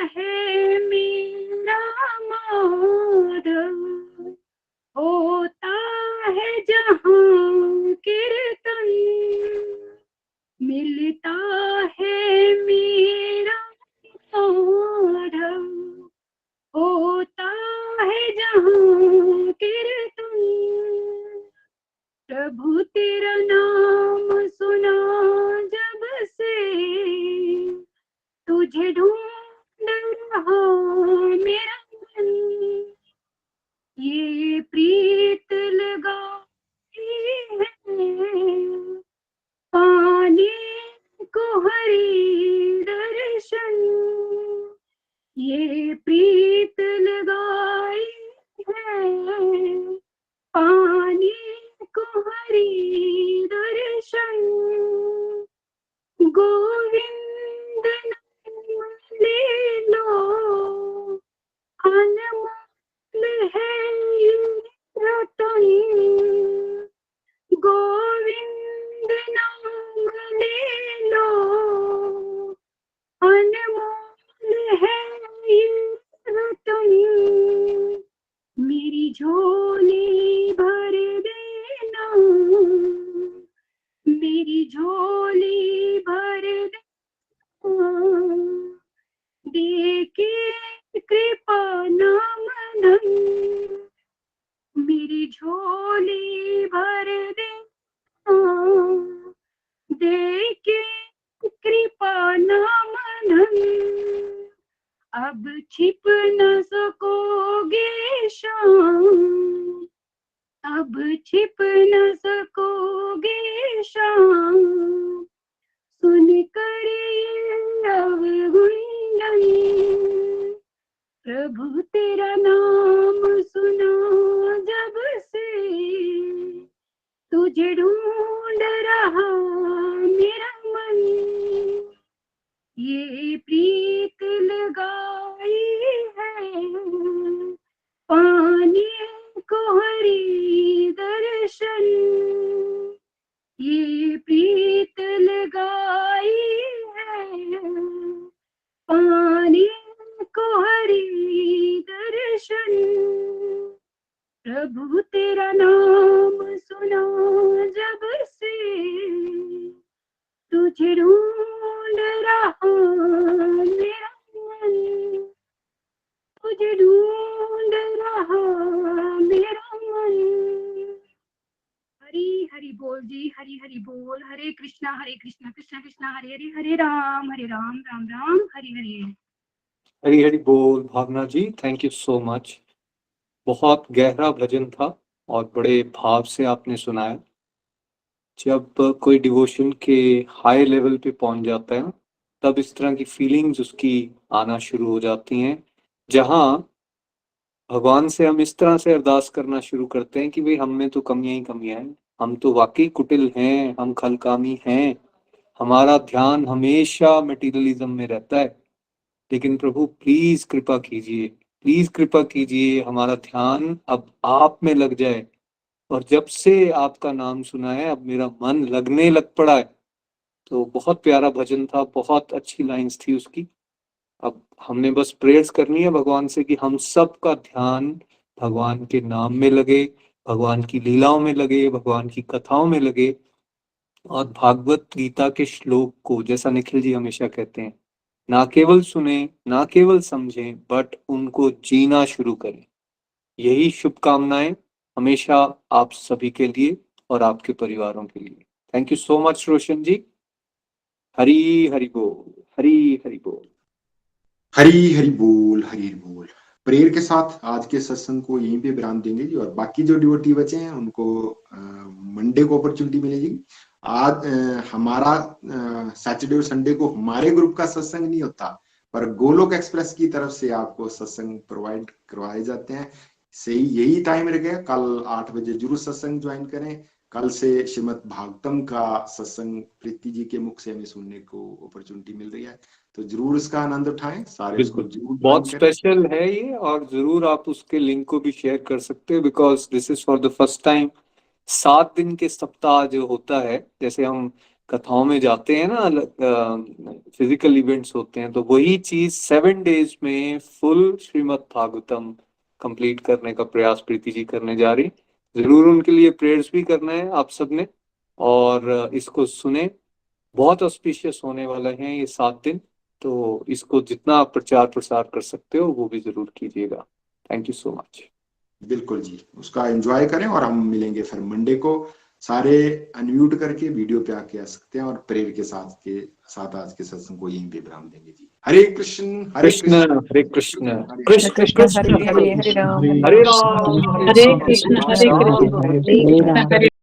है मेरा माधव, होता है जहाँ कीर्तन। मिलता है मेरा माधव, होता है जहाँ कीर्तन। प्रभु तेरा नाम सुना जब से, तुझे ढूंढ रहा मेरा मन। ये प्रीत लगाई है पाने को हरि झोली भर दे के कृपा नाम धन, मेरी झोली भर दे के कृपा नाम धन, अब छिप न सकोगे शाम, अब छिप न सकोगे शाम, सुन कर अवगुंडन, प्रभु तेरा नाम सुना जब से, तुझे ढूंढ रहा मेरा मन, ये प्रीत लगाई है पाने को हरि दर्शन, ये प्रीत लगाई है पाने को हरि दर्शन, प्रभु तेरा नाम सुना जब से, तुझे ढूंढ रहा मेरा मन, तुझे ढूंढ रहा मेरा मन। हरि हरि बोल जी, हरि हरि बोल, हरे कृष्णा कृष्णा कृष्णा हरे हरे, हरे राम राम राम हरे हरे। हरी हरी बोल भावना जी, थैंक यू सो मच। बहुत गहरा भजन था और बड़े भाव से आपने सुनाया। जब कोई डिवोशन के हाई लेवल पे पहुंच जाता है तब इस तरह की फीलिंग्स उसकी आना शुरू हो जाती हैं, जहां भगवान से हम इस तरह से अरदास करना शुरू करते हैं कि भाई हम में तो कमियां ही कमियां हैं, हम तो वाकई कुटिल हैं, हम खलकामी हैं, हमारा ध्यान हमेशा मटेरियलिज्म में रहता है। लेकिन प्रभु प्लीज कृपा कीजिए, प्लीज कृपा कीजिए, हमारा ध्यान अब आप में लग जाए। और जब से आपका नाम सुना है अब मेरा मन लगने लग पड़ा है। तो बहुत प्यारा भजन था, बहुत अच्छी लाइंस थी उसकी। अब हमने बस प्रेयर्स करनी है भगवान से कि हम सब का ध्यान भगवान के नाम में लगे, भगवान की लीलाओं में लगे, भगवान की कथाओं में लगे, और भागवत गीता के श्लोक को, जैसा निखिल जी हमेशा कहते हैं, ना केवल सुने, ना केवल समझें, बट उनको जीना शुरू करें। यही शुभकामनाएं हमेशा आप सभी के लिए और आपके परिवारों के लिए। थैंक यू सो मच रोशन जी। हरी हरि बोल, हरी हरि बोल, हरी हरि बोल, हरी हरि बोल। प्रेयर के साथ आज के सत्संग को यहीं पे विराम देंगे जी, और बाकी जो डिवोटी बचे हैं उनको मंडे को अपॉर्चुनिटी मिलेगी। आज हमारा सैटरडे और संडे को हमारे ग्रुप का सत्संग नहीं होता, पर गोलोक एक्सप्रेस की तरफ से आपको सत्संग प्रोवाइड करवाए जाते हैं। सही यही टाइम रहेगा, कल 8 बजे जरूर सत्संग ज्वाइन करें। कल से श्रीमद् भागवतम का सत्संग प्रीति जी के मुख से हमें सुनने को अपॉर्चुनिटी मिल रही है, तो जरूर इसका आनंद उठाएं सारे। उसको जरूर बहुत स्पेशल है ये, और जरूर आप उसके लिंक को भी शेयर कर सकते हो, because this is for the first time 7 दिन के सप्ताह जो होता है, जैसे हम कथाओं में जाते हैं ना, फिजिकल इवेंट्स होते हैं, तो वही चीज 7 डेज में फुल श्रीमद् भागवतम कंप्लीट करने का प्रयास प्रीति जी करने जा रही। जरूर उनके लिए प्रेयर्स भी करना है आप सबने, और इसको सुने। बहुत ऑस्पिशियस होने वाले हैं ये 7 दिन, तो इसको जितना आप प्रचार प्रसार कर सकते हो वो भी जरूर कीजिएगा। Thank you so much. बिल्कुल जी, उसका एंजॉय करें, और हम मिलेंगे फिर मंडे को। सारे अनम्यूट करके वीडियो पे आके आ सकते हैं, और प्रेयर के साथ आज के सत्संग को यहीं पे विराम देंगे जी। हरे कृष्ण हरे कृष्ण हरे कृष्ण, कृष्ण कृष्ण हरे हरे, हरे राम हरे राम, हरे कृष्ण हरे कृष्ण हरे राम।